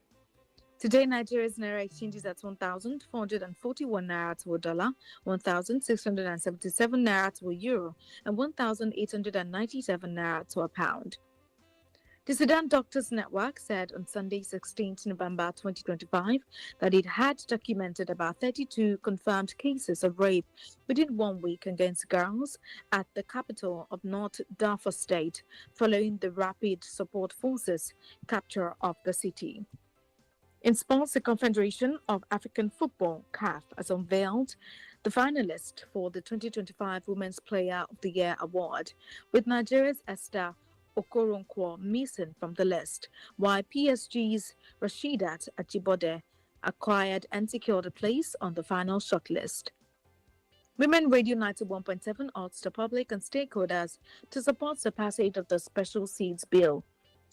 Today, Nigeria's Naira exchange is at 1,441 Naira to a dollar, 1,677 Naira to a euro, and 1,897 Naira to a pound. The Sudan Doctors Network said on Sunday, 16th November 2025, that it had documented about 32 confirmed cases of rape within 1 week against girls at the capital of North Darfur State, following the Rapid Support Forces capture of the city. In sports, the Confederation of African Football, CAF, has unveiled the finalist for the 2025 Women's Player of the Year award, with Nigeria's Esther Okoronkwo missing from the list, while PSG's Rasheedat Ajibode acquired and secured a place on the final shortlist. Women Radio 91.7 urged the public and stakeholders to support the passage of the Special Seats Bill,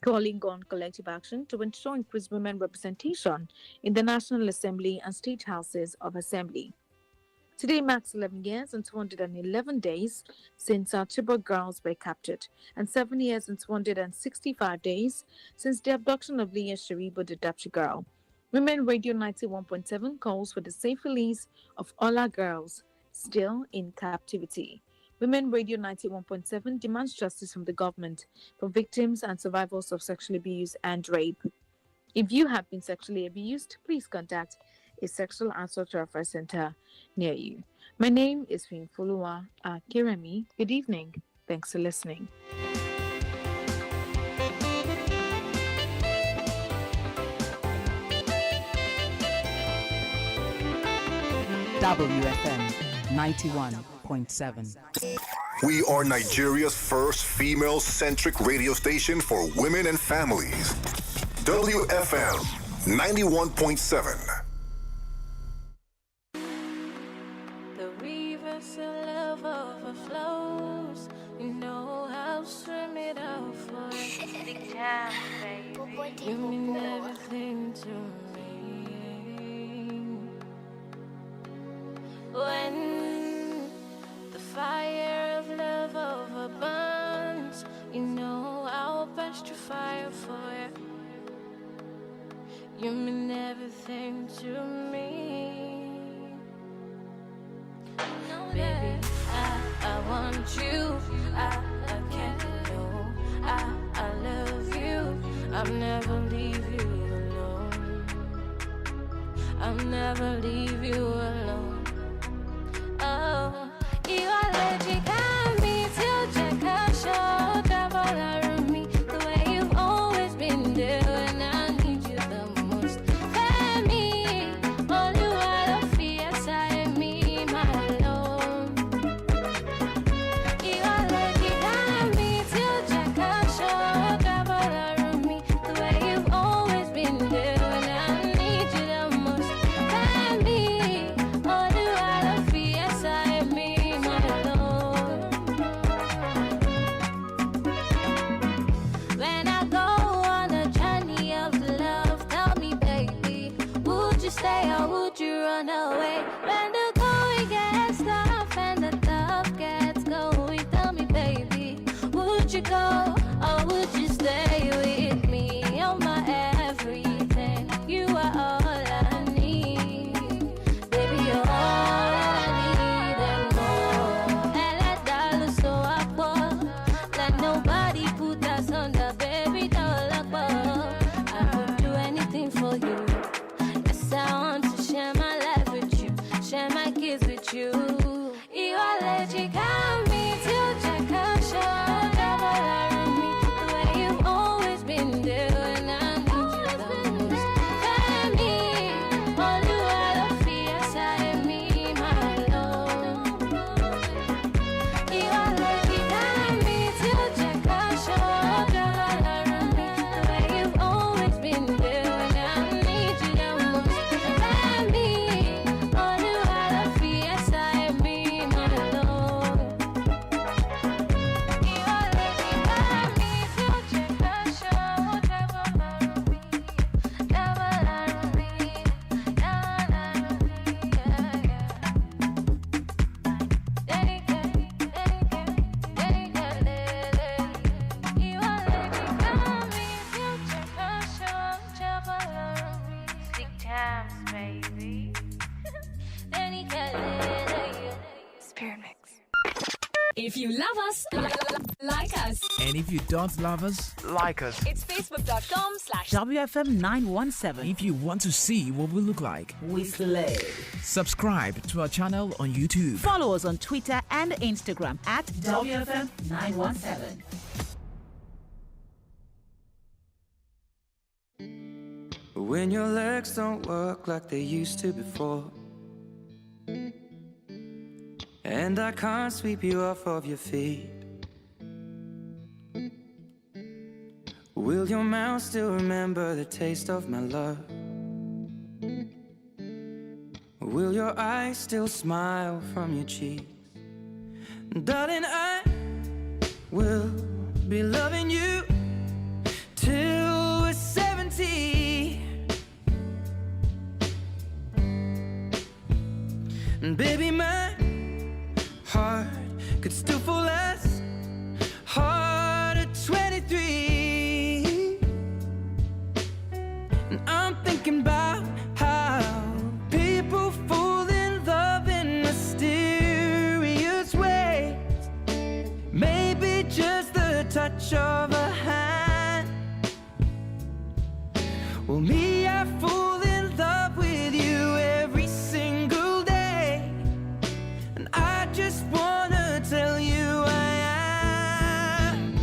calling on collective action to ensure increased women representation in the National Assembly and State Houses of Assembly. Today marks 11 years and 211 days since our Chibok girls were captured, and 7 years and 265 days since the abduction of Leah Sharibu, the Dapchi girl. Women Radio 91.7 calls for the safe release of all our girls still in captivity. Women Radio 91.7 demands justice from the government for victims and survivors of sexual abuse and rape. If you have been sexually abused, please contact a sexual assault referral center near you. My name is Finfuluwa Kiremi. Good evening. Thanks for listening. WFM 91.7. We are Nigeria's first female-centric radio station for women and families. WFM 91.7. The rivers of love overflows. You know how to swim it out for you. Big time, baby. You mean everything to me. When the fire of love overburns, you know I'll burst your fire for you. You mean everything to me. Baby, I want you. I can't know. I love you. I'll never leave you alone. I'll never leave you alone. Oh, you are allergic at me till check out show. Travel around me the way you've always been there when I need you the most. Let me, only while I feel inside me, my alone. You are allergic at me till check out show. Travel around me the way you've always been there when I need you the most. Let me, only while I feel inside me, my alone. When I go on a journey of love, tell me, baby, would you stay or would you run away? When the going gets tough and the tough gets go, or would you stay with me? You're my everything. You are all I need. Baby, you're all I need and more. And that dollar so I walk like nobody put us under, baby, dollar above. I would do anything for you. Yes, I want to share my life with you, share my kids with you. You are allergic on me till check out show. Double around me the way you've always been there when I need you the most. Find me, all you are inside me, my love. You are allergic on me till check out show. Double around me the way you've always been there when I need you the most. Find me, all you are inside me, my love. You are allergic on me till check out show. Double around me, Spirit Mix. If you love us, like us. And if you don't love us, like us. It's facebook.com/. WFM 917. If you want to see what we look like, We slay. subscribe to our channel on YouTube. Follow us on Twitter and Instagram at WFM 917. When your legs don't work like they used to before, and I can't sweep you off of your feet, will your mouth still remember the taste of my love? Will your eyes still smile from your cheeks? Darling, I will be loving you till we're 70. And baby, my heart could still fall as hard at 23. And I'm thinking about how people fall in love in mysterious ways. Maybe just the touch of a hand. Well, me, I fall in love with you every single day. And I just wanna tell you I am.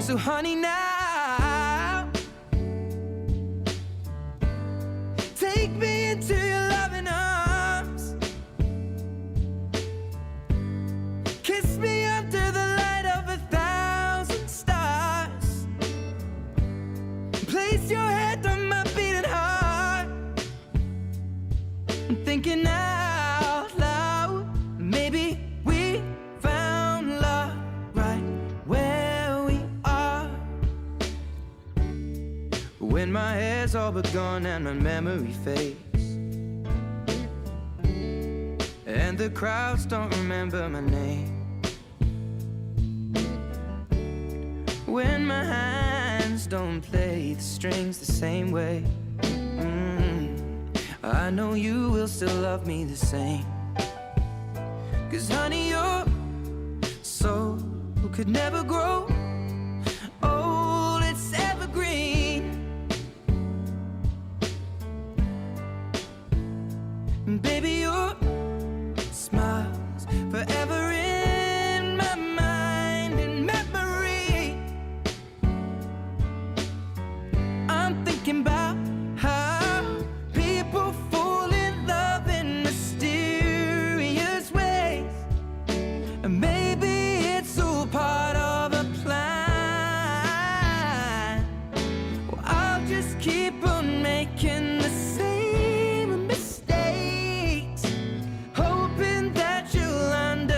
So honey, now take me into your loving arms. Kiss me under the light of 1,000 stars. Place your head on my beating heart. I'm thinking out loud, maybe we found love right where we are. When my hair's all but gone and my memory fades, and the crowds don't remember my name. When my hands don't play the strings the same way, I know you will still love me the same. 'Cause honey, your soul could never grow old, it's evergreen. And baby, your smile's forever in my mind and memory. I'm thinking about how people fall in love in mysterious ways. And maybe it's all part of a plan. Well, I'll just keep on making the same mistakes, hoping that you'll understand.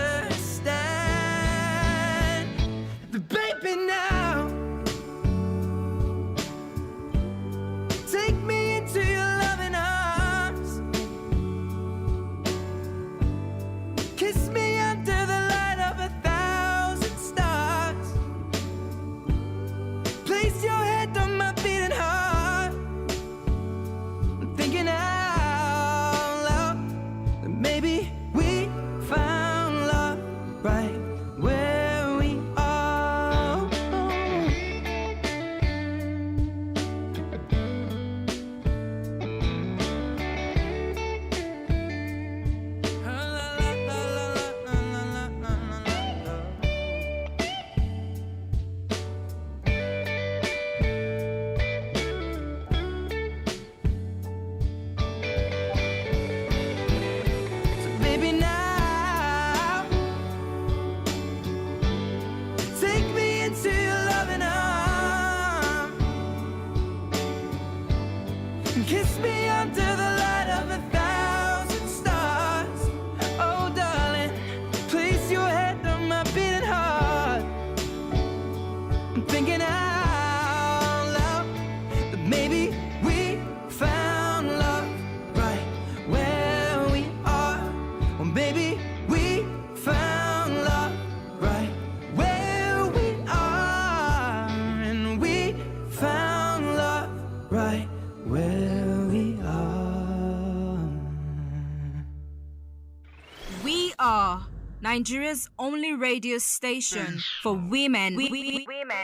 are Nigeria's only radio station for women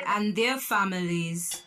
and their families.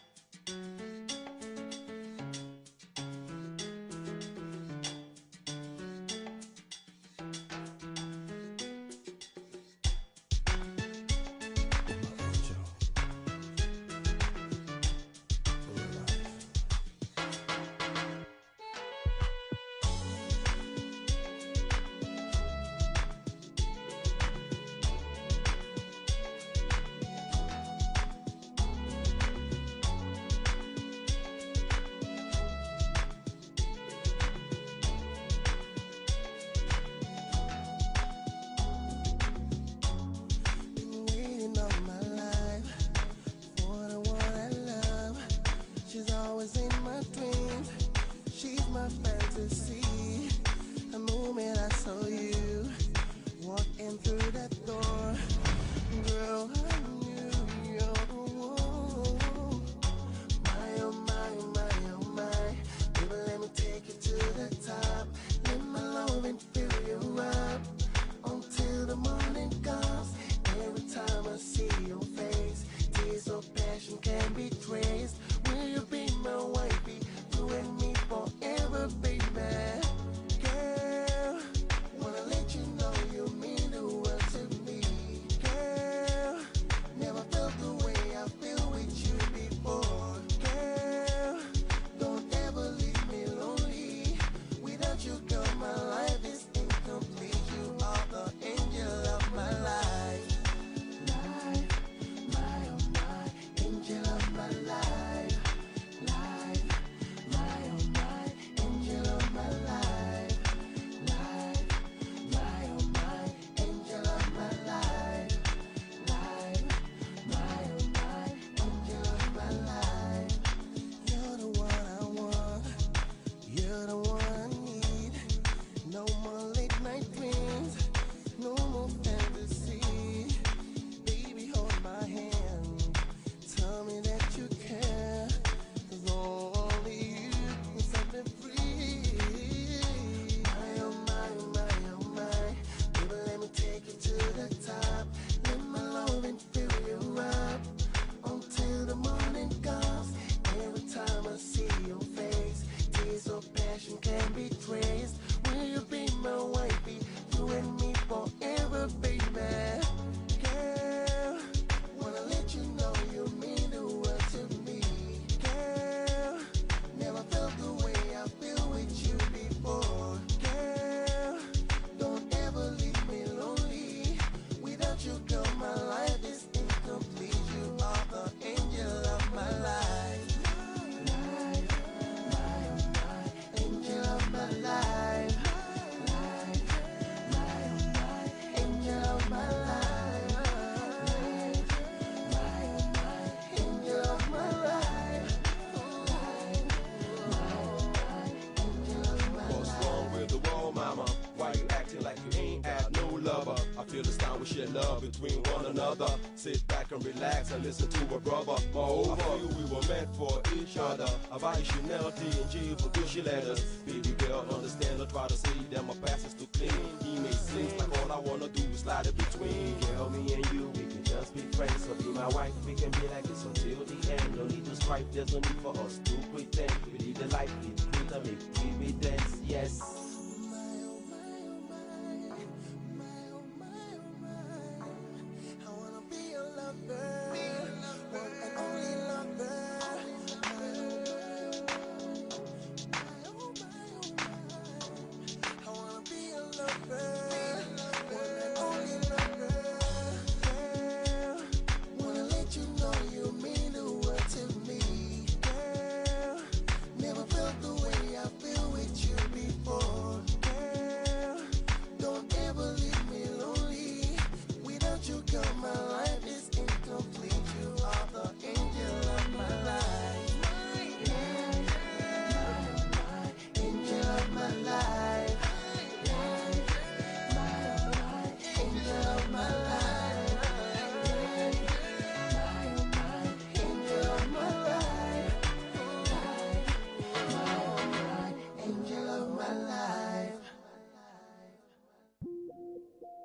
Between one another, sit back and relax and listen to a brother. Moreover, I feel we were meant for each other. I buy Chanel, D&G for Gucci letters. Baby girl, understand or try to see them my passes too clean. He makes things like all I wanna do is slide it between. Girl, me and you, we can just be friends. So be my wife, we can be like this until the end. No need to strife, there's no need for us to pretend. We live the life, live the creator, make dividends, yes.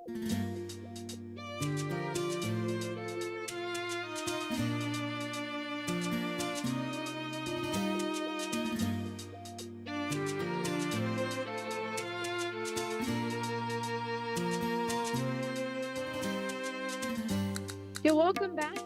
You're welcome back.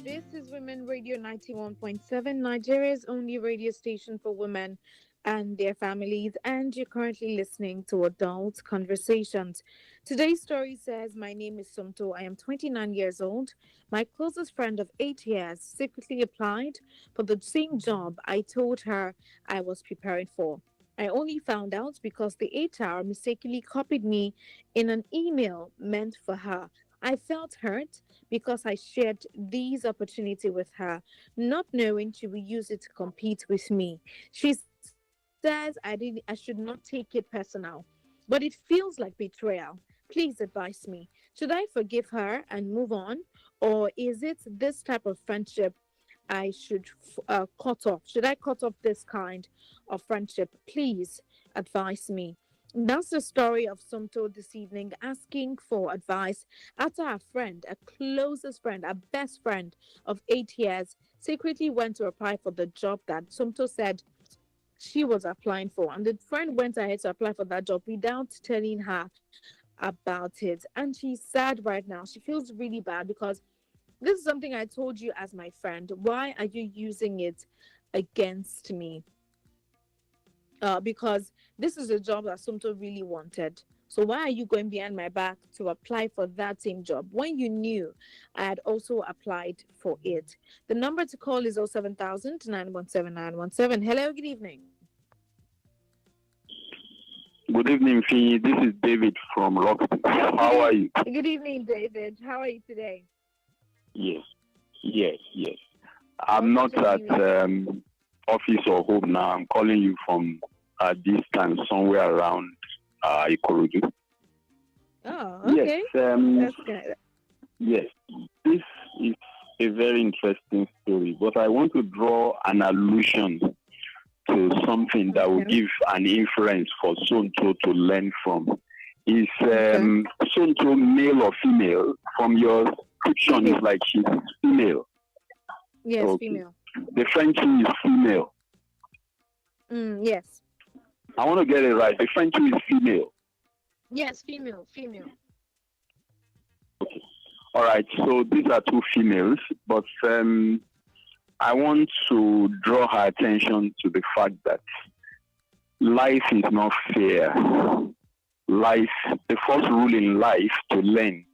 This is Women Radio 91.7, Nigeria's only radio station for women and their families, and you're currently listening to Adult Conversations. Today's story says, my name is Sumto. I am 29 years old. My closest friend of 8 years secretly applied for the same job I told her I was preparing for. I only found out because the HR mistakenly copied me in an email meant for her. I felt hurt because I shared this opportunity with her, not knowing she would use it to compete with me. She says I should not take it personal, but it feels like betrayal. Please advise me. Should I forgive her and move on, or is it this type of friendship I should cut off? Should I cut off this kind of friendship? Please advise me. That's the story of Sumto this evening, asking for advice after her friend, a closest friend, a best friend of 8 years, secretly went to apply for the job that Sumto said she was applying for. And the friend went ahead to apply for that job without telling her about it. And she's sad right now. She feels really bad because this is something I told you as my friend. Why are you using it against me? Because this is a job that Sumto really wanted. So why are you going behind my back to apply for that same job when you knew I had also applied for it? The number to call is 07000 917 917. Hello, good evening. Good evening, Fee. This is David from Rockton. How are you? Good evening, David. How are you today? Yes. I'm not at office or home now. I'm calling you from a distance somewhere around Ikorodu. Oh, okay. Yes, that's good. Yes, this is a very interesting story, but I want to draw an allusion to something that will give an inference for Sonto to learn from. Is Sonto male or female? From your description, it's like she's female. Yes, female. The Frenchie is female. Yes. I want to get it right. The Frenchie is female. Yes, female. Okay. All right. So these are two females, but I want to draw her attention to the fact that life is not fair. The first rule in life to learn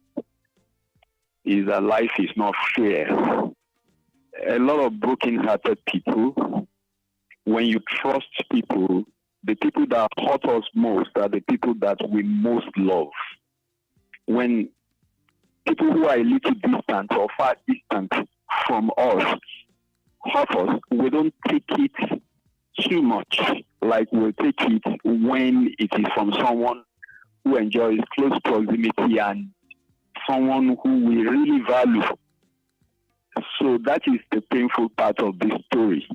is that life is not fair. A lot of broken-hearted people, when you trust people, the people that hurt us most are the people that we most love. When people who are a little distant or far distant from us hurt us, we don't take it too much like we'll take it when it is from someone who enjoys close proximity and someone who we really value. So that is the painful part of this story.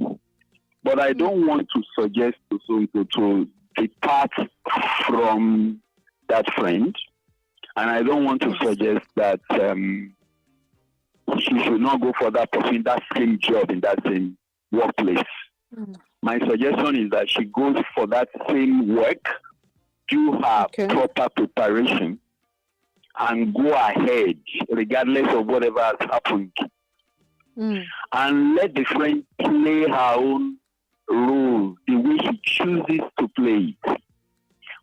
But I don't want to suggest to Sonto to depart from that friend. And I don't want to suggest that she should not go for that person, that same job in that same workplace. My suggestion is that she goes for that same work, do her proper preparation, and go ahead, regardless of whatever has happened. And let the friend play her own role the way she chooses to play it.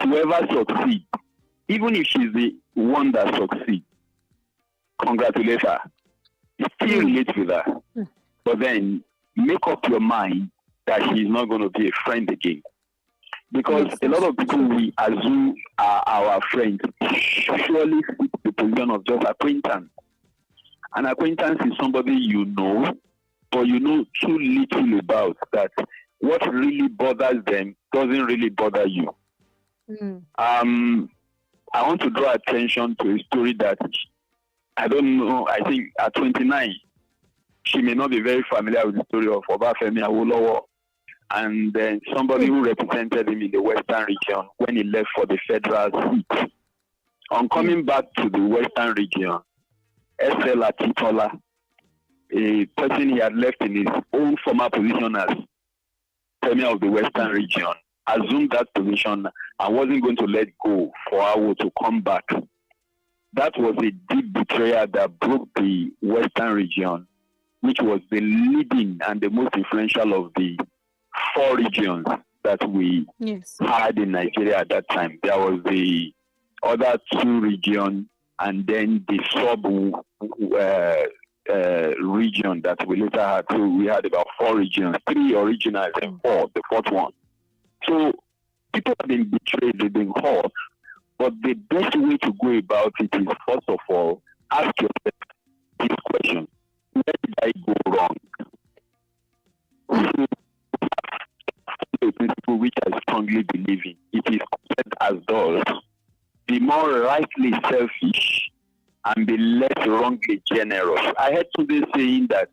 Whoever succeeds, even if she's the one that succeeds, congratulate her. Still relate with her. But then make up your mind that she's not going to be a friend again. Because a lot of people we assume are our friends surely fit the position of just acquaintance. An acquaintance is somebody you know, but you know too little about that. What really bothers them doesn't really bother you. I want to draw attention to a story that I don't know. I think at 29, she may not be very familiar with the story of Obafemi Awolowo, and then somebody who represented him in the Western region when he left for the federal seat. On coming back to the Western region, S.L. Atitola, a person he had left in his own former position as Premier of the Western region, assumed that position and wasn't going to let go for Awo to come back. That was a deep betrayal that broke the Western region, which was the leading and the most influential of the 4 regions that we had in Nigeria at that time. There was the other 2 regions and then the sub region that we later had. So we had about 4 regions, 3 originals and 4, the 4th one. So people have been betrayed, they've been hurt, but the best way to go about it is, first of all, ask yourself this question: where did I go wrong? A principle which I strongly believe in. It is said as does: be more rightly selfish and be less wrongly generous. I heard today saying that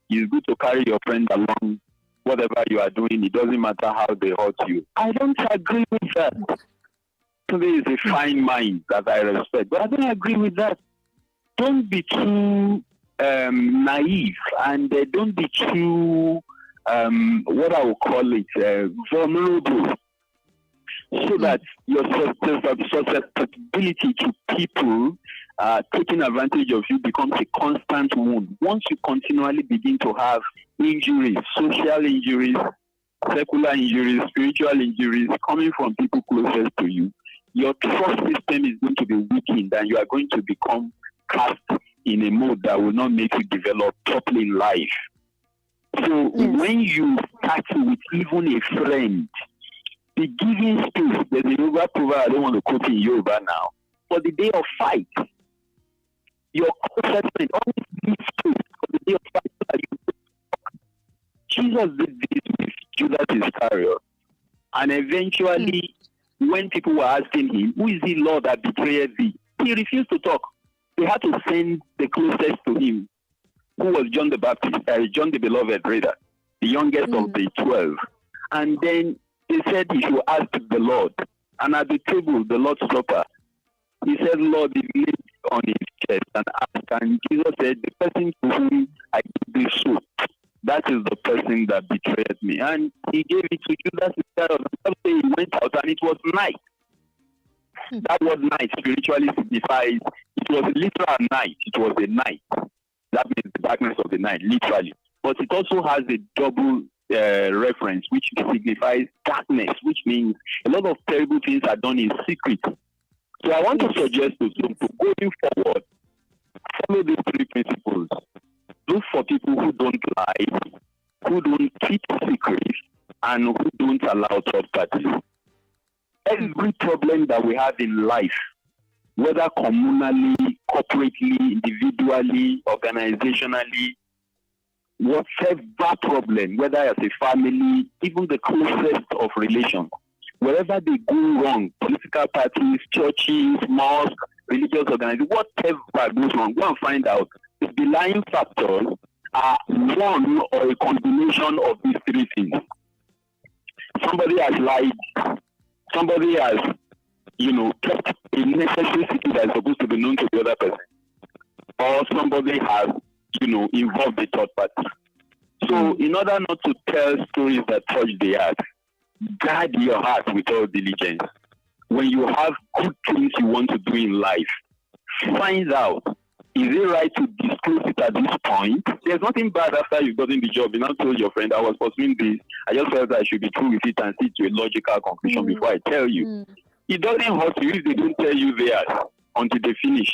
it's good to carry your friend along whatever you are doing. It doesn't matter how they hurt you. I don't agree with that. Today is a fine mind that I respect, but I don't agree with that. Don't be too naive, and don't be too what I would call it vulnerable, so that your susceptibility to people taking advantage of you becomes a constant wound. Once you continually begin to have injuries, social injuries, secular injuries, spiritual injuries coming from people closest to you, your trust system is going to be weakened, and you are going to become cast in a mode that will not make you develop properly in life. So when you start with even a friend, be giving space. There's a Yoruba proverb, I don't want to quote in Yoruba now, for the day of fight. Your closest friend always give space for the day of fight. So that Jesus did this with Judas Iscariot. And eventually, when people were asking him, who is the Lord that betrayed thee? He refused to talk. They had to send the closest to him, who was John the Baptist, John the Beloved, rather, the youngest of the 12. And then they said he should ask the Lord. And at the table, the Lord's Supper, he said, Lord, he laid on his chest and asked. And Jesus said, the person to whom I give this soup, that is the person that betrayed me. And he gave it to Judas Iscariot. He went out and it was night. That word night spiritually signifies, it was a literal night. It was a night. That means the darkness of the night, literally. But it also has a double reference, which signifies darkness, which means a lot of terrible things are done in secret. So I want to suggest to going forward, follow these 3 principles. Look for people who don't lie, who don't keep secrets, and who don't allow third parties. Every problem that we have in life, whether communally, corporately, individually, organizationally, whatever problem, whether as a family, even the closest of relations, wherever they go wrong, political parties, churches, mosques, religious organizations, whatever goes wrong, go and find out. The belying factors are one or a combination of these 3 things. Somebody has lied. Somebody has, kept a necessary secret that is supposed to be known to the other person. Or somebody has, involved the third party. So in order not to tell stories that touch the heart, guard your heart with all diligence. When you have good things you want to do in life, find out, is it right to disclose it at this point? There's nothing bad after you've gotten the job. You now told your friend, I was pursuing this. I just felt that I should be true with it and see to a logical conclusion before I tell you. It doesn't hurt you if they don't tell you theirs until they finish.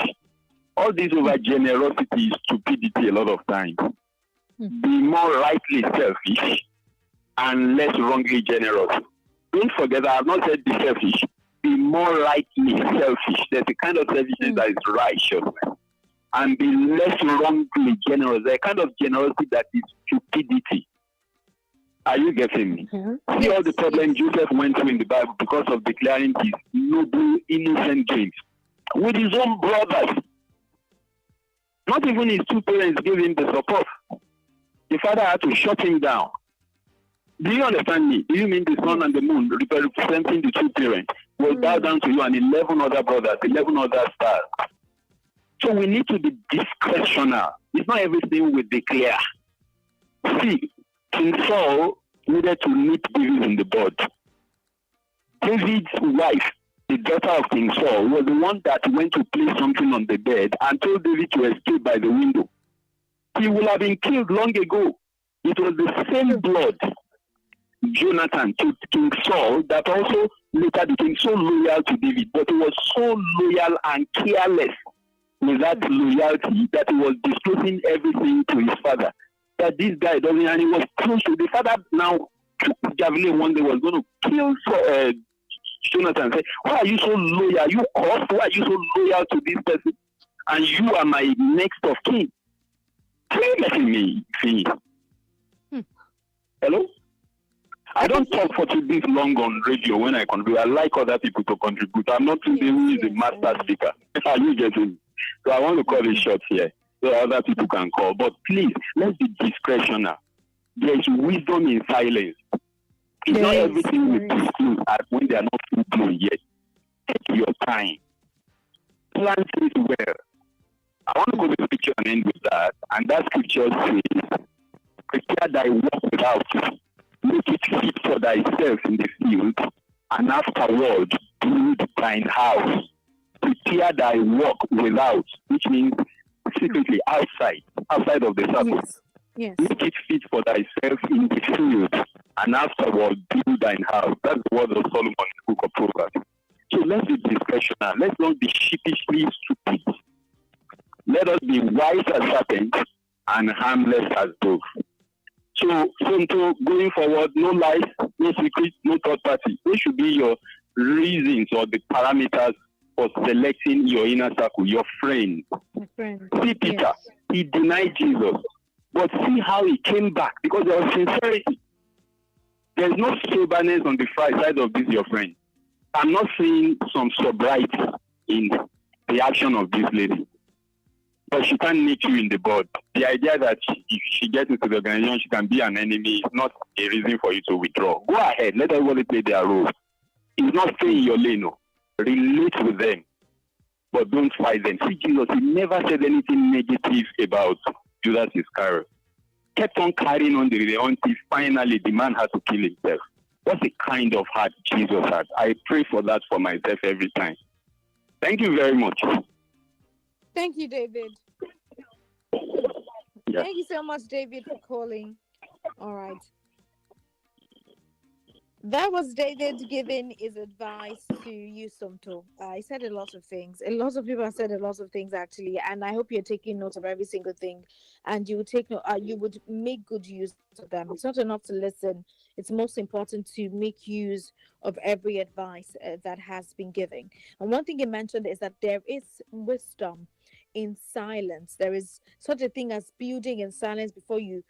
All this over generosity is stupidity a lot of times. Be more rightly selfish and less wrongly generous. Don't forget, I have not said be selfish. Be more rightly selfish. There's a kind of selfishness that is righteous. And be less wrongly generous. There's a kind of generosity that is stupidity. Are you getting me? See all the problems Joseph went through in the Bible because of declaring his noble, innocent gains with his own brothers. Not even his 2 parents gave him the support. The father had to shut him down. Do you understand me? Do you mean the sun and the moon representing the two parents will bow down to you and 11 other brothers, 11 other stars? So we need to be discretional. It's not everything we declare. See, King Saul needed to nip David in the bud. David's wife, the daughter of King Saul, was the one that went to place something on the bed and told David to escape by the window. He would have been killed long ago. It was the same blood, Jonathan, to King Saul, that also later became so loyal to David, but he was so loyal and careless with that loyalty that he was disclosing everything to his father. That this guy doesn't, and he was close to the father. Now, javelin one day was going to kill Jonathan. Say, why are you so loyal? You cursed. Why are you so loyal to this person? And you are my next of kin. Please let me see. Hello? I don't talk for this long on radio when I contribute. I like other people to contribute. I'm not somebody who is a master speaker. Are you getting me? So I want to call it short here so other people can call. But please, let's be discretional. There is wisdom in silence. It's not everything we disclose when they are not full blown yet. Take your time. Plan things well. I want to go to the scripture and end with that. And that scripture says, prepare thy work without, make it fit for thyself in the field, and afterward build thine house. Prepare thy work without, which means secretly outside of the circle. Yes. Make it fit for thyself in the field, and afterward build thine house. That's the word of Solomon in the book of Proverbs. So let's be discretional. Let's not be sheepishly stupid. Let us be wise as serpents and harmless as doves. So going forward, no lies, no secrets, no third party. What should be your reasons or the parameters for selecting your inner circle, your friend? See Peter, he denied Jesus, but see how he came back because there was sincerity. There's no soberness on the side of this your friend. I'm not seeing some sobriety in the action of this lady. But she can't nick you in the bud. The idea that if she gets into the organization, she can be an enemy is not a reason for you to withdraw. Go ahead, let everybody play their role. It's not stay in your lane, no. Relate with them, but don't fight them. See, Jesus, he never said anything negative about Judas Iscariot. Kept on carrying on until finally the man had to kill himself. What's the kind of heart Jesus had? I pray for that for myself every time. Thank you very much. Thank you, David. Yeah. Thank you so much, David, for calling. All right. That was David giving his advice to you, Somto. He said a lot of things. A lot of people have said a lot of things, actually, and I hope you're taking note of every single thing, and you would take note. You would make good use of them. It's not enough to listen. It's most important to make use of every advice that has been given. And one thing you mentioned is that there is wisdom in silence. There is such a thing as building in silence before you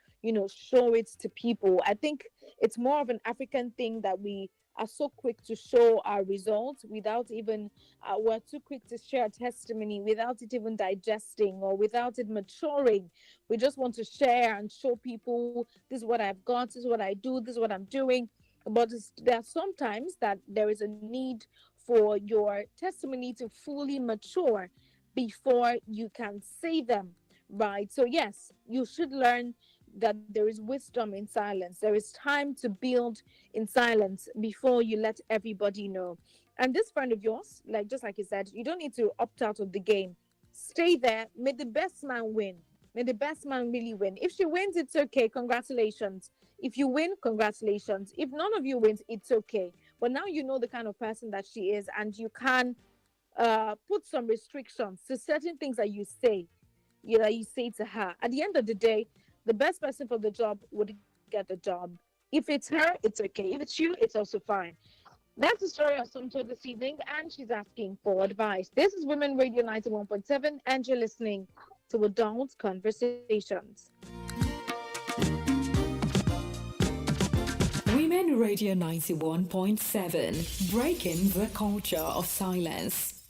show it to people. I think it's more of an African thing that we are so quick to show our results without even we're too quick to share testimony without it even digesting or without it maturing. We just want to share and show people, this is what I've got, this is what I do, this is what I'm doing. But there are sometimes that there is a need for your testimony to fully mature before you can say them, right? So yes, you should learn that there is wisdom in silence. There is time to build in silence before you let everybody know. And this friend of yours, just like you said, you don't need to opt out of the game. Stay there. May the best man win. May the best man really win. If she wins, it's okay. Congratulations. If you win, congratulations. If none of you wins, it's okay. But now you know the kind of person that she is, and you can put some restrictions to certain things that you say, that you say to her. At the end of the day, the best person for the job would get the job. If it's her, it's okay. If it's you, it's also fine. That's the story of Somto this evening, and she's asking for advice. This is Women Radio 91.7, and you're listening to Adult Conversations. Women Radio 91.7, breaking the culture of silence.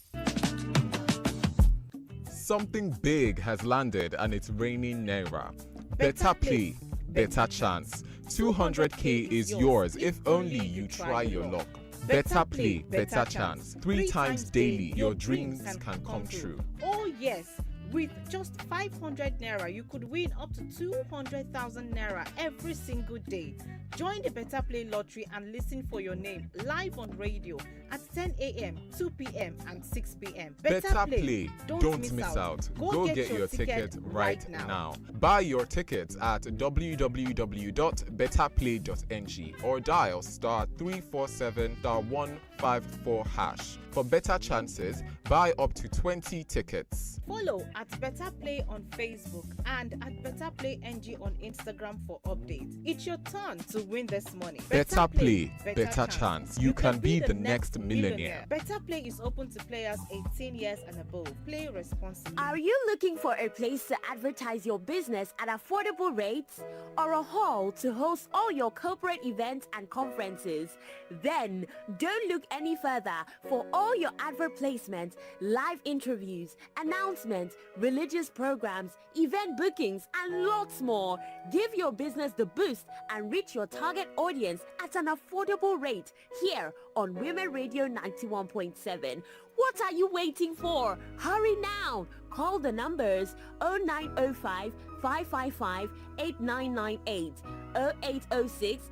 Something big has landed and it's raining Naira. Better play, better chance. 200k is yours if only you try your luck. Better play, better chance. 3 times daily, your dreams can come true. Oh yes, with just 500 naira, you could win up to 200,000 naira every single day. Join the Better Play lottery and listen for your name live on radio at 10 a.m., 2 p.m. and 6 p.m. Better Play. Don't miss out. Go get your ticket right now. Buy your tickets at www.betterplay.ng or dial *347*154# for better chances. Buy up to 20 tickets. Follow at Better Play on Facebook and at Better Play NG on Instagram for updates. It's your turn to win this money. Better Play, better chance. You can be the next millionaire. Better Play is open to players 18 years and above. Play responsibly. Are you looking for a place to advertise your business at affordable rates or a hall to host all your corporate events and conferences? Then don't look any further for all your advert placements, live interviews, announcements, religious programs, event bookings, and lots more. Give your business the boost and reach your target audience at an affordable rate here on Women Radio 91.7. What are you waiting for? Hurry now. Call the numbers 0905 555 8998, 0806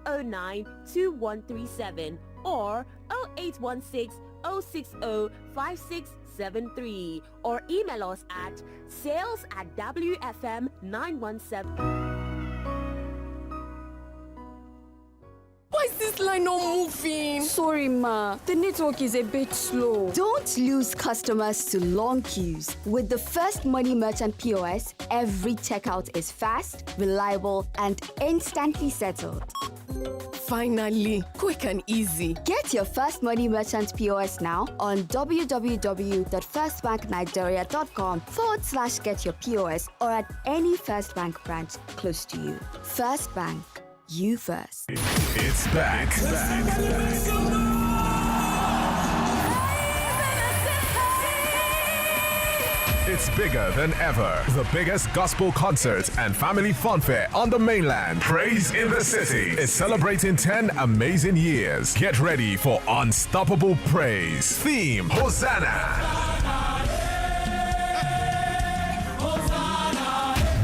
009 2137 or 0816 060 5673 or email us at sales@wfm917. Why is this line not moving? Sorry, ma. The network is a bit slow. Don't lose customers to long queues. With the First Money Merchant POS, every checkout is fast, reliable, and instantly settled. Finally, quick and easy. Get your First Money Merchant POS now on www.firstbanknigeria.com/get your POS or at any First Bank branch close to you. First Bank, you first. It's back. It's bigger than ever. The biggest gospel concert and family funfair on the mainland. Praise in the City is celebrating 10 amazing years. Get ready for unstoppable praise. Theme: Hosanna.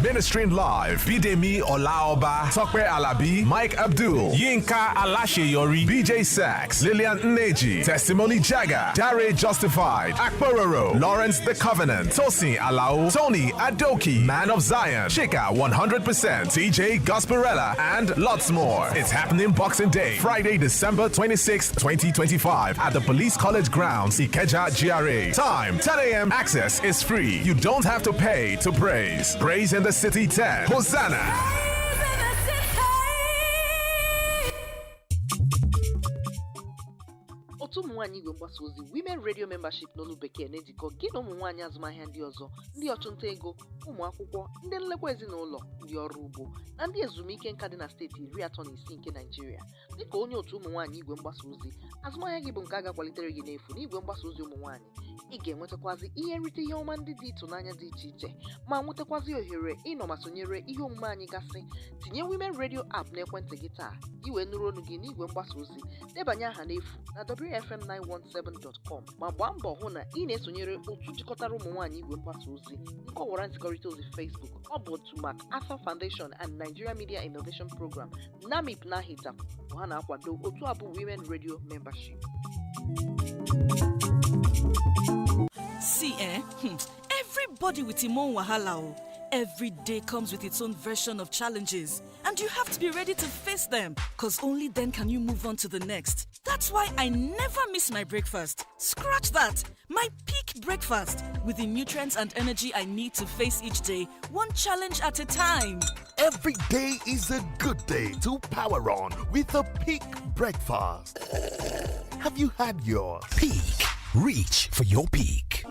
Ministering live: Bidemi Olaoba, Tokwe Alabi, Mike Abdul, Yinka Alasheyori, BJ Sax, Lillian Nneji, Testimony Jagger, Dare Justified, Akpororo, Lawrence the Covenant, Tosin Alao, Tony Adoki, Man of Zion, Chika 100%, TJ Gasparella, and lots more. It's happening Boxing Day, Friday, December 26, 2025 at the Police College Grounds, Ikeja, GRA. Time: 10 a.m. Access is free. You don't have to pay to praise. Praise in the City 10. Hosanna. otu ụmụ nwaanyị igwe mgbasa ozi Women Radio Membership n'olu bekee na-ejikọ gị na ụmụ nwaanyị azụmahịa ndị ọzọ, ndị ọchụnta ego, ụmụ akwụkwọ, ndị nlekwa ezinụlọ, ndị ọrụ ugbo na ndị ezumike nka dị na steeti 36 nke Naịjirịa. Dịka onye otu ụmụ nwaanyị igwe mgbasa ozi, azụmahịa gị bụ nke a ga-akwalitere gị n'efu n'igwe mgbasa ozi ụmụ nwaanyị. Ị ga-enwetakwazi ihe nrite ihe ọma ndị dị ịtụnanya dị iche iche ma nwetakwazi ohere ịnọ ma sonyere ihe omume anyị gasị. Tinye Women Radio app n'ekwentị gị taa iwe nụrụ ọnụ gị n'igwe mgbasa ozi. Debanye aha n'efu na wfm917.com ma gbaa mbọ hụ na ị na-esonyere otu jikọtara ụmụ nwaanyị igwe mgbasa ozi nkọwara nzikọrịta ozi Facebook. Ọ bụ otu Mark Arthur Foundation and Nigeria Media Innovation Program NAMIP na-ahịta ha na-akwado otu abụ Women Radio Membership. See, everybody with him own wahala. Every day comes with its own version of challenges, and you have to be ready to face them, because only then can you move on to the next. That's why I never miss my breakfast. Scratch that! My peak breakfast, with the nutrients and energy I need to face each day, one challenge at a time. Every day is a good day to power on with a peak breakfast. Have you had your Peak? Reach for your peak.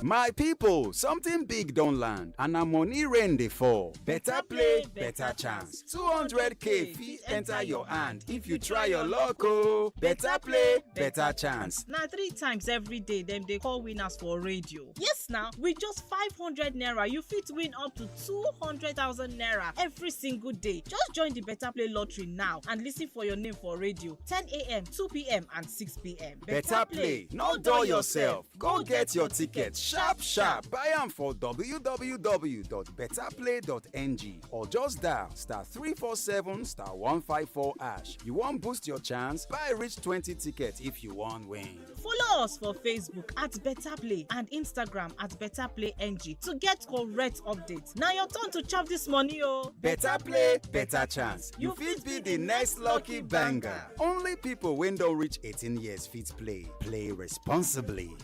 My people, something big don't land, and a money rain dey fall. Better play, better chance. 200k fit enter your hand if you try your luck. Oh, better play, better chance. Now 3 times every day, them they call winners for radio. Yes, now with just 500 naira, you fit win up to 200,000 naira every single day. Just join the Better Play lottery now and listen for your name for radio. 10 a.m., 2 p.m. and 6 p.m. Better play, no dull yourself. Go get your ticket sharp sharp. Buy am for www.betterplay.ng or just dial *347*154#. You want boost your chance? Buy reach 20 tickets if you want win. Follow us for Facebook at Better Play and Instagram at Better Play NG to get correct updates. Now your turn to chop this money, oh. Better play, better chance. You fit be the next lucky banger. Only people wey don reach 18 years fit play. Play responsibly.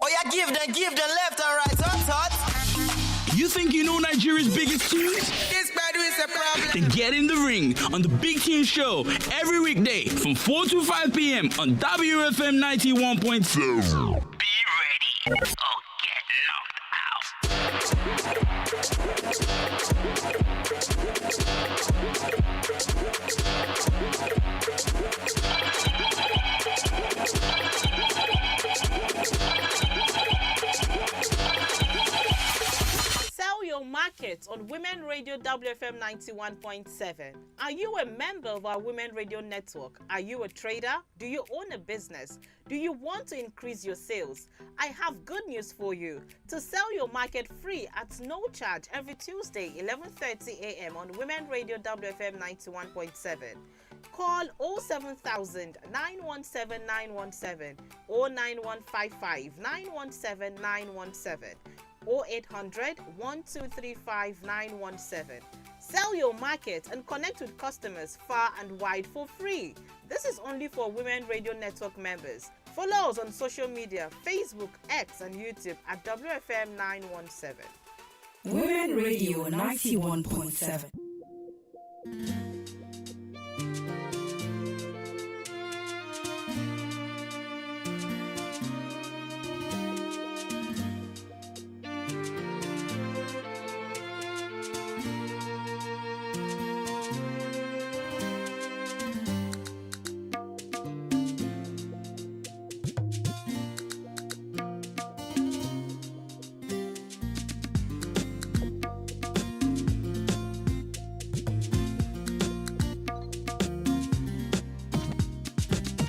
Oh yeah, give them left and right, hot. You think you know Nigeria's biggest tunes? This battle is a problem. Then get in the ring on the Big Tune Show every weekday from 4 to 5 p.m. on WFM 91.7. Be ready or get knocked out. Your market on Women Radio WFM 91.7. Are you a member of our Women Radio network? Are you a trader? Do you own a business? Do you want to increase your sales? I have good news for you. To sell your market free at no charge every Tuesday, 11:30 a.m. on Women Radio WFM 91.7. Call 07000 917 917 or 9155 917 917. 0800 1235 917. Sell your market and connect with customers far and wide for free. This is only for Women Radio Network members. Follow us on social media, Facebook, X, and YouTube at WFM 917. Women Radio 91.7.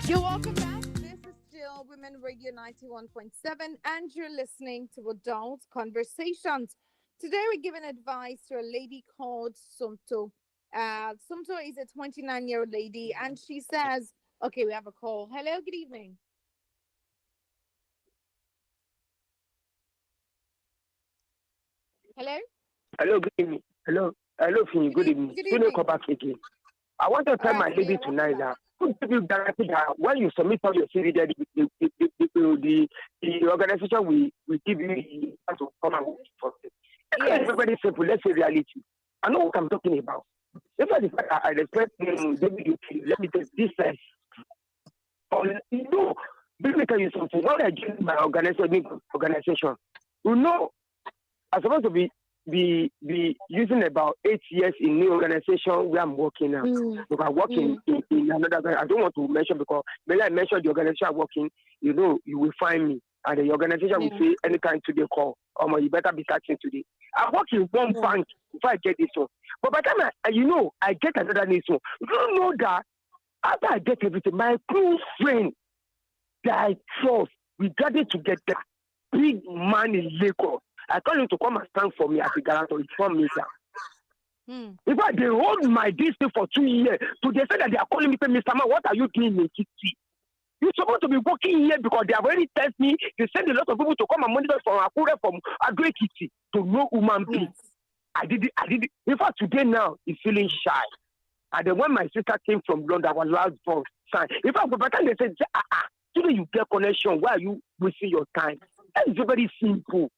You're welcome back. This is still Women Radio 91.7 and you're listening to Adult Conversations. Today we're giving advice to a lady called Sumto. Sumto is a 29-year-old lady and she says, okay, we have a call. Hello, good evening. Hello? Hello, good evening. Hello, Fini, good evening. Good You evening. come back again. I want to tell my lady tonight that who give you guarantee that when you submit all your CV, that the organization will give you the chance to come and work for it. Yes. It's very simple. Let's say reality. I know what I'm talking about. If I respect David, let me take this sense. You know, let me tell you something. When I joined my organization, you know, I'm supposed to be using about 8 years in new organization where I'm working now. Because I'm working in another. I don't want to mention because when I mention the organization I'm working, you know, you will find me. And the organization will say anytime today call, you better be starting today. I work in one bank before I get this one. But by the time I get another this one, you don't know that after I get everything, my close friend that I trust, we gathered together, big man in Lagos. I call him to come and stand for me as a guarantor. He told me that. In fact, they hold my distance for 2 years. So they say that they are calling me, say, Mr. Man, what are you doing in Kitty? You're supposed to be working here because they have already tested me. They send a lot of people to come and monitor from Akure, from Agri Kitty, to know human beings. I did it. In fact, today now, he's feeling shy. And then when my sister came from London, our last boss signed. In fact, by the time they said, today you get connection, why are you wasting your time? That is very simple.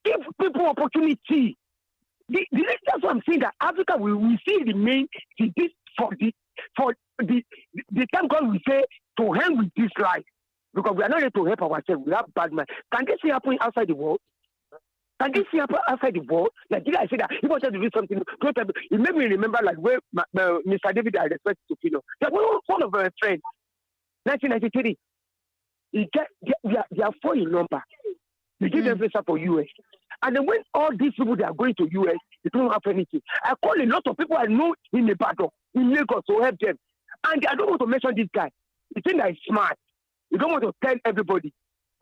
Give people opportunity. That's what I'm saying, that Africa will still remain for the time God will say to hang with this life. Because we are not able to help ourselves. We have bad mind. Can this thing happen outside the world? Can this thing happen outside the world? Nigeria, I said that he wanted to do something. It made me remember like where Mr. David I respect to Fino. One of my friends, 1993. They are 4 in number. They give them visa for US. And then when all these people that are going to US, they don't have anything. I call a lot of people I know in Ibadan, in Lagos to help them. And I don't want to mention this guy. He think that he's smart. You don't want to tell everybody.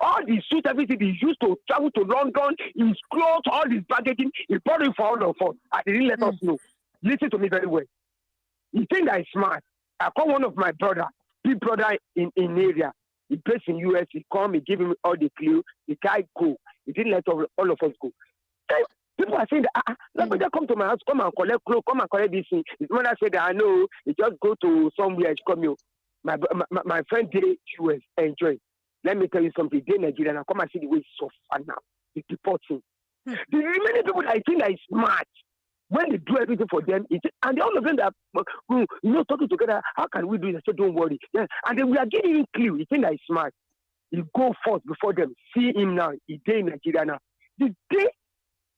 All the suit, everything he used to travel to London, his clothes, all his packaging, he bought it for all of us. And he didn't let us know. Listen to me very well. He think that he's smart. I call one of my brother, big brother in area. He based in US. He come, he give him all the clue. The guy go. He didn't let all of us go. Then people are saying that, let me just come to my house, come and collect clothes, come and collect this thing. His mother said that, I know, he just go to somewhere, she come here. My friend did US, enjoy. Let me tell you something, they Nigeria, now come and see the way it's so fun now. It's deporting. The remaining people that I think that is smart, when they do everything for them, and all of them that, talking together, how can we do it? I said, don't worry. Yeah. And then we are getting him clear. You think that is smart. You go first before them. See him now. He's there in Nigeria now. The day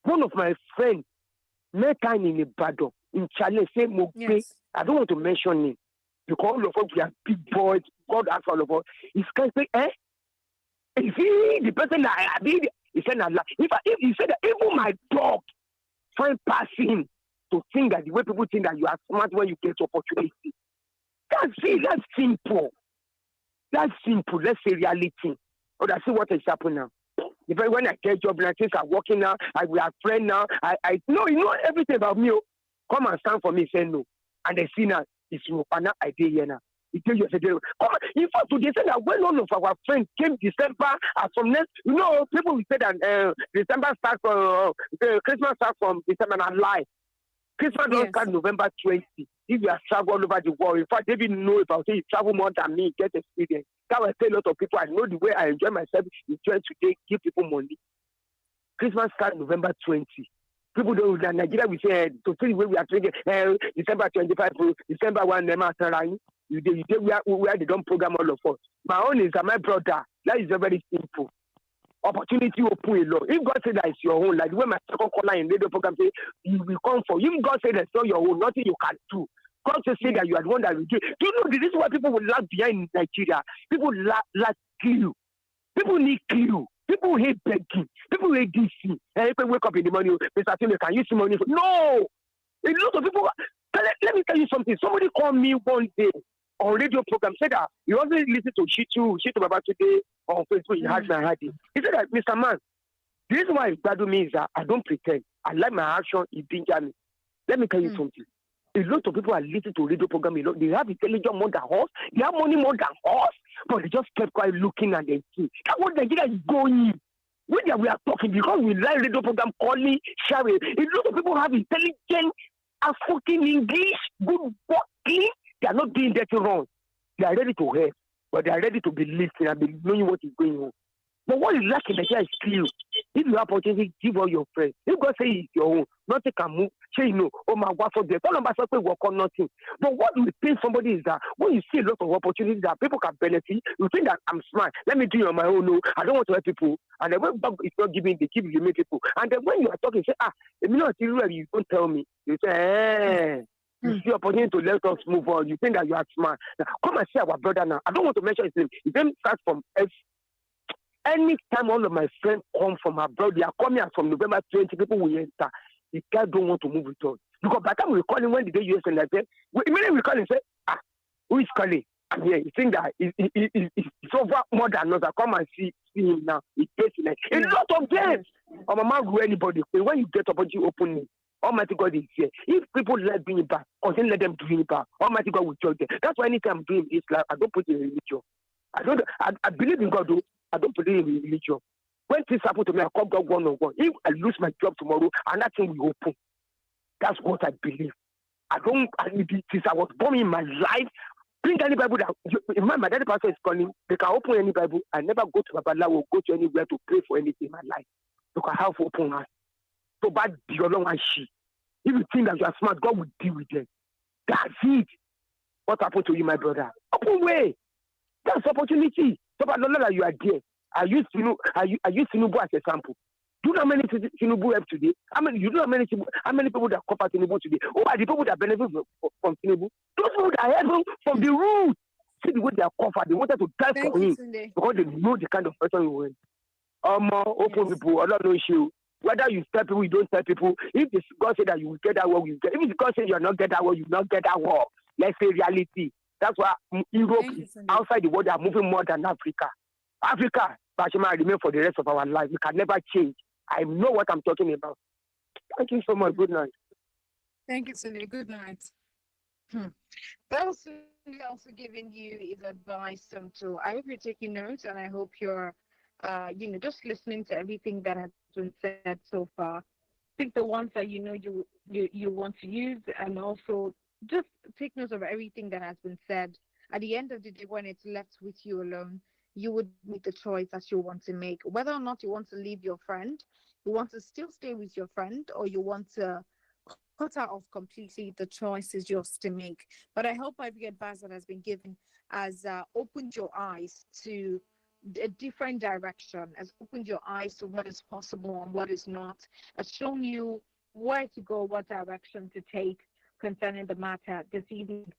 one of my friends met time in Ibadan, in Challenge, say Mogbe, I don't want to mention him. Because all of us, we are big boys. God asked all of us. He's kind of say, Is he the person that I did? He said, if he said that even my dog find passing to think that the way people think that you are smart when you get opportunity. That's it. That's simple. That's simple. Let's say reality. Oh, that's what is happening now. When I get job, and things are working now, we are friends now. I know you know everything about me. Come and stand for me. Say no, and they see now it's your partner idea here now. In fact, today say that when all of our friends came December, from next, people will say that December starts from Christmas starts from December, and I lie. Christmas don't start November 20. If you have traveled all over the world, in fact, they didn't know about it. You travel more than me, get experience. That will tell a lot of people. I know the way I enjoy myself is trying to give people money. Christmas starts November 20. People don't know Nigeria. We say to see the way we are drinking. December 25, December 1, where they don't program all of us. My own is my brother. That is very simple. Opportunity open a lot. If God said that it's your own, like the way my second caller in radio program say, you will come for. If God said that's not your own, nothing you can do. God just say that you are the one that will do. Do you know this is why people will lag behind in Nigeria? People lack clue. People need clue. People hate begging. People hate this thing. And people wake up in the morning, Mr. Tino, can you see money? No! A lot of people. Let me tell you something. Somebody called me one day on radio program, said that he wasn't listening to Shitu Baba today on Facebook. He had my heart. He said that, Mr. Man, the reason why it bothers me is that I don't pretend. I like my action. It danger me. Let me tell you something. A lot of people are listening to radio program. They have intelligence more than us. They have money more than us. But they just kept quiet looking at them. That's what Nigeria is going. When we are talking, because we like radio program, calling, sharing. A lot of people have intelligence, are fucking English, good working. They are not doing that wrong. They are ready to help, but they are ready to be listening and be knowing what is going on. But what is lacking Nigeria is clear. If you have opportunity, give all your friends. If God say it's your own, nothing can move. Say no, oh my God, for them. All of us work on nothing. But what we think somebody is that when you see a lot of opportunities that people can benefit, you think that I'm smart. Let me do it on my own. No, I don't want to help people. And then when God is not giving, they give you people. And then when you are talking, say, if you know you don't tell me. You say, You see opportunity to let us move on. You think that you are smart. Now, come and see our brother now. I don't want to mention his name. His name starts from F. Anytime all of my friends come from abroad, they are coming out from November 20, people will enter. The guy don't want to move with us. Because by the time we call him, when the day US and I say, immediately we call him and say, who is calling? I'm here. You think that it's over more than us. I come and see him now. It's basically a lot of them. I'm a man who anybody. When you get opportunity opening, Almighty God is here. If people like doing it back, continue let them do it back. Almighty God will judge them. That's why anytime I'm doing this life, I don't put it in religion. I believe in God, though. I don't believe in religion. When things happen to me, I call God one-on-one. If I lose my job tomorrow, and that thing will open. That's what I believe. Since I was born in my life, bring any Bible that my daddy pastor is calling, they can open any Bible. I never go to Babalawo or go to anywhere to pray for anything in my life. Because I have open heart. So bad beyond one she. If you think that you are smart, God will deal with them. That's it. What happened to you, my brother? Open way. That's opportunity. So, but not that you are there. I use Tinubu as a sample. Do you know how many Tinubu have today? You know how many people that cover Tinubu today? Who are the people that benefit from Tinubu? Those people that help him from the root. See the way they are covered. They wanted to die for him because they know the kind of person he was. Open people, I don't know issue. Whether you tell people, you don't tell people. If God say that you will get that war, you get. If God say you are not get that war, you will not get that war. Let's say reality. That's why Europe outside the world are moving more than Africa. Africa, Bashima, remain for the rest of our life. We can never change. I know what I'm talking about. Thank you so much. Good night. Thank you, Cindy. Good night. That was Cindy also giving you his advice. So I hope you're taking notes, and I hope you're, just listening to everything that has been said so far. Pick the ones that you want to use, and also just take notes of everything that has been said. At the end of the day, when it's left with you alone, you would make the choice that you want to make. Whether or not you want to leave your friend, you want to still stay with your friend, or you want to cut her off completely, the choice is yours to make. But I hope every advice that has been given has opened your eyes to a different direction, has opened your eyes to what is possible and what is not, has shown you where to go, what direction to take concerning the matter this evening.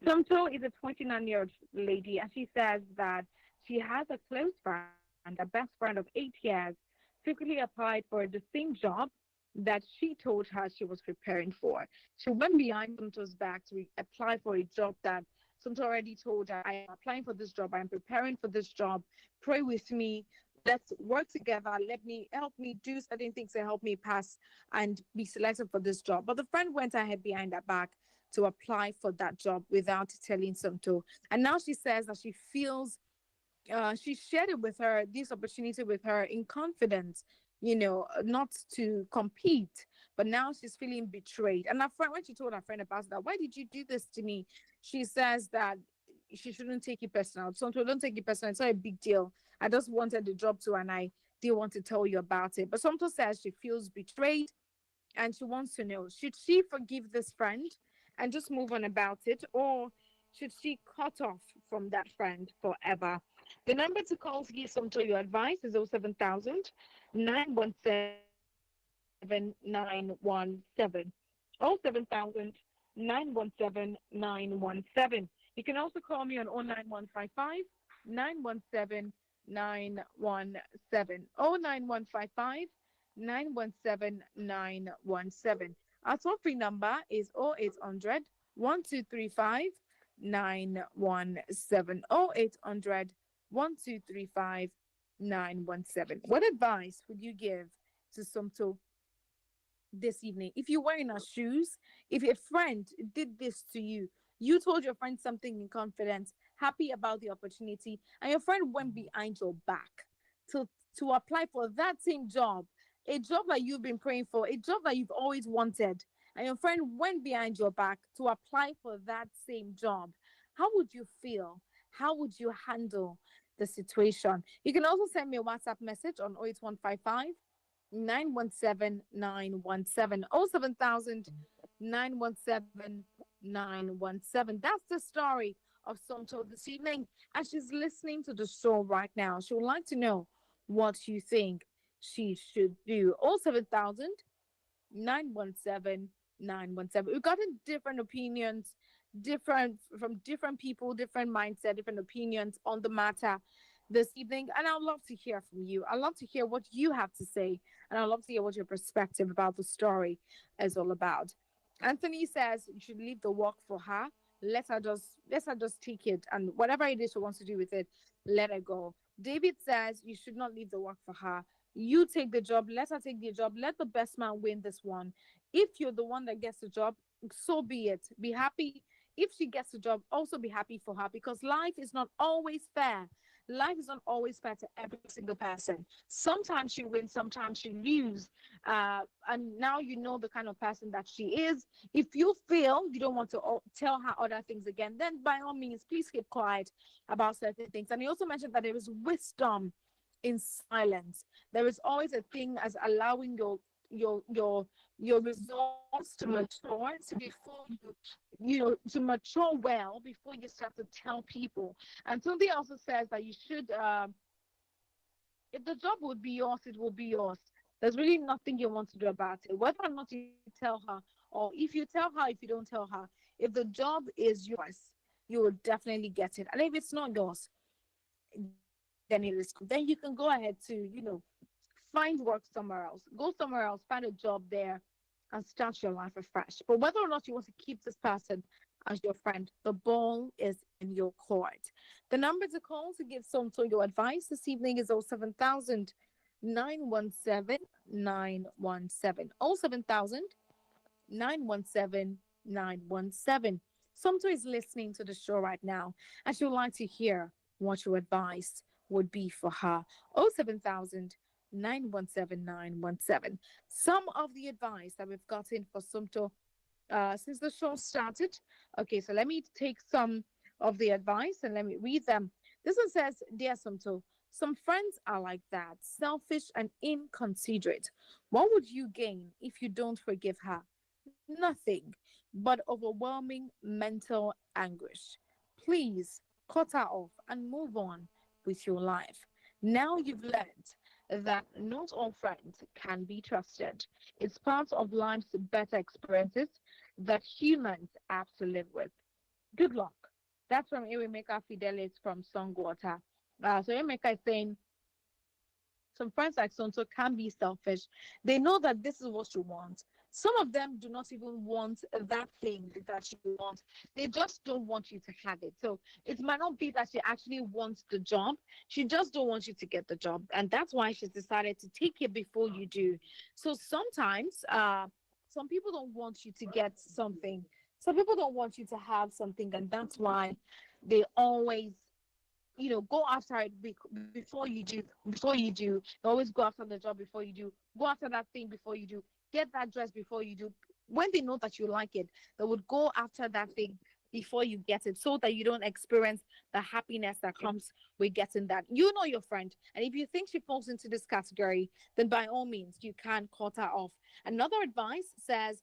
Somto is a 29-year-old lady, and she says that she has a close friend, a best friend of 8 years, secretly applied for the same job that she told her she was preparing for. She went behind Somto's back to apply for a job that Somto already told her, I am applying for this job, I am preparing for this job, pray with me, let's work together, help me do certain things to help me pass and be selected for this job. But the friend went ahead behind her back to apply for that job without telling Somto. And now she says that she feels she shared it with her, this opportunity with her in confidence, not to compete. But now she's feeling betrayed. And her friend, when she told her friend about that, why did you do this to me? She says that she shouldn't take it personal. So don't take it personal. It's not a big deal. I just wanted the job too, and I didn't want to tell you about it. But Somto says she feels betrayed, and she wants to know, should she forgive this friend and just move on about it, or should she cut off from that friend forever? The number to call to give Somto your advice is 07000 917 917. 07000 917 917. You can also call me on 09155 917 917. 09155 917 917. Our toll free number is 0800 1235 917. 0800 1235 917. What advice would you give to Somto this evening? If you were in our shoes, if a friend did this to you, you told your friend something in confidence, happy about the opportunity, and your friend went behind your back to apply for that same job, a job that you've been praying for, a job that you've always wanted, and your friend went behind your back to apply for that same job. How would you feel? How would you handle the situation? You can also send me a WhatsApp message on 08155 917 917. 07000 917 917. That's the story of Somto this evening, and she's listening to the show right now. She would like to know what you think she should do. 07000 917 917. We've gotten different opinions, from different people, different mindset, different opinions on the matter this evening, and I'd love to hear from you. I'd love to hear what you have to say, and I'd love to hear what your perspective about the story is all about. Anthony says you should leave the work for her. Let her just take it, and whatever it is she wants to do with it, let her go. David says you should not leave the work for her. You take the job, let her take the job, let the best man win this one. If you're the one that gets the job, so be it. Be happy. If she gets the job, also be happy for her, because life is not always fair. Life is not always fair to every single person. Sometimes she wins, sometimes she loses. And now you know the kind of person that she is. If you feel you don't want to tell her other things again, then by all means, please keep quiet about certain things. And he also mentioned that there is wisdom in silence. There is always a thing as allowing your your results to mature, to before to mature well before you start to tell people. And something also says that you should, if the job would be yours, it will be yours. There's really nothing you want to do about it, whether or not you tell her, or if you tell her, if you don't tell her. If the job is yours, you will definitely get it. And if it's not yours, then it is. Then you can go ahead to, find work somewhere else. Go somewhere else, find a job there, and start your life afresh. But whether or not you want to keep this person as your friend, the ball is in your court. The number to call to give some to your advice this evening is 07000 917 917. 07000 917 917. Somto is listening to the show right now, and she would like to hear what your advice would be for her. 07000 917 917. Some of the advice that we've gotten for Somto since the show started. Okay, so let me take some of the advice and let me read them. This one says, Dear Somto, some friends are like that, selfish and inconsiderate. What would you gain if you don't forgive her? Nothing but overwhelming mental anguish. Please cut her off and move on with your life. Now you've learned that not all friends can be trusted. It's part of life's better experiences that humans have to live with. Good luck. That's from Ewemeka Fidelis from Songwater. So Ewemeka is saying some friends like Sonto can be selfish. They know that this is what you want. Some of them do not even want that thing that you want. They just don't want you to have it. So it might not be that she actually wants the job. She just don't want you to get the job. And that's why she's decided to take it before you do. So sometimes some people don't want you to get something. Some people don't want you to have something. And that's why they always go after it before you do. They always go after the job before you do. Go after that thing before you do. Get that dress before you do. When they know that you like it, they would go after that thing before you get it, so that you don't experience the happiness that comes with getting that. You know your friend, and if you think she falls into this category, then by all means, you can cut her off. Another advice says,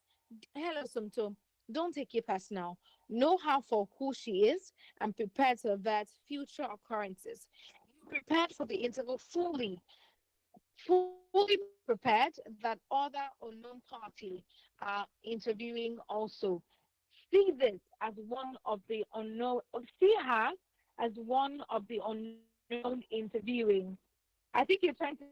hello, Sumto, don't take it personal. Know her for who she is and prepare to avert future occurrences. You prepared for the interval fully prepared that other unknown party are interviewing also. See this as one of the unknown, see her as one of the unknown interviewing. I think you're trying to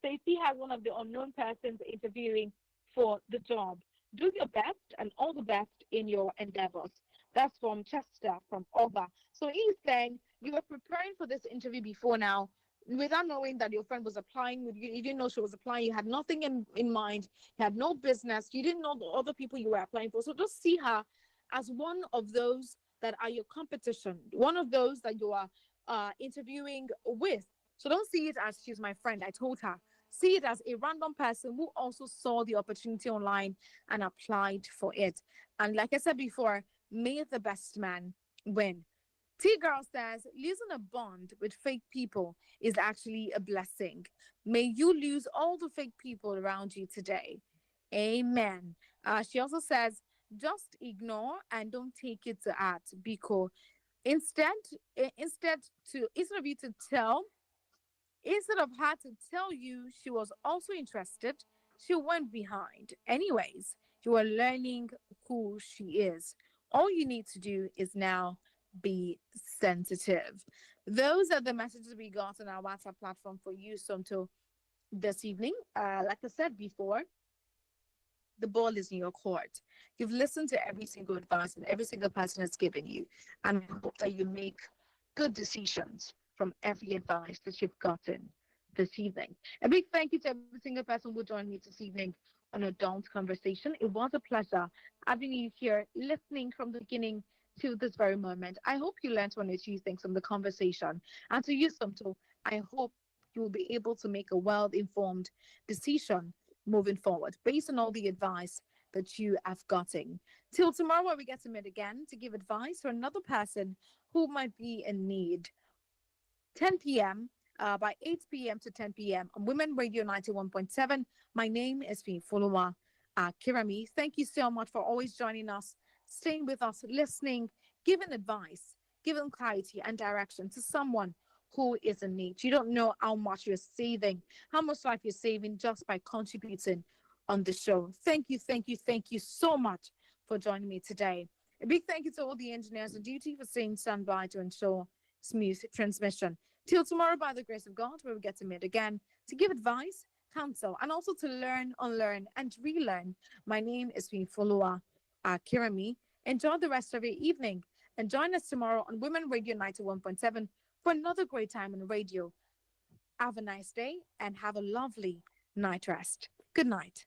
say see her as one of the unknown persons interviewing for the job. Do your best and all the best in your endeavors. That's from Chester, from Oba. So he's saying you were preparing for this interview before now, without knowing that your friend was applying. You didn't know she was applying. You had nothing in mind. You had no business. You didn't know the other people you were applying for. So just see her as one of those that are your competition, one of those that you are interviewing with. So don't see it as she's my friend, I told her. See it as a random person who also saw the opportunity online and applied for it. And like I said before, may the best man win. T-Girl says, losing a bond with fake people is actually a blessing. May you lose all the fake people around you today. Amen. She also says, just ignore and don't take it to heart, because instead of her to tell you she was also interested, she went behind. Anyways, you are learning who she is. All you need to do is now be sensitive. Those are the messages we got on our WhatsApp platform for you, Somto, this evening. Like I said before, the ball is in your court. You've listened to every single advice and every single person has given you, and I hope that you make good decisions from every advice that you've gotten this evening. A big thank you to every single person who joined me this evening on Adult Conversation. It was a pleasure having you here, listening from the beginning to this very moment. I hope you learned one or two things from the conversation. And to you, Somto, I hope you will be able to make a well-informed decision moving forward based on all the advice that you have gotten. Till tomorrow, we get to meet again to give advice for another person who might be in need. 10 p.m. by 8 p.m. to 10 p.m. on Women Radio 91.7. My name is Folowa Kirami. Thank you so much for always joining us, staying with us, listening, giving advice, giving clarity and direction to someone who is in need. You don't know how much you're saving, how much life you're saving just by contributing on the show. Thank you so much for joining me today. A big thank you to all the engineers on duty for staying standby to ensure smooth transmission. Till tomorrow, by the grace of God, we will get to meet again to give advice, counsel, and also to learn, unlearn, and relearn. My name is Folowa Kirami. Enjoy the rest of your evening and join us tomorrow on Women Radio 91.7 for another great time on radio. Have a nice day and have a lovely night rest. Good night.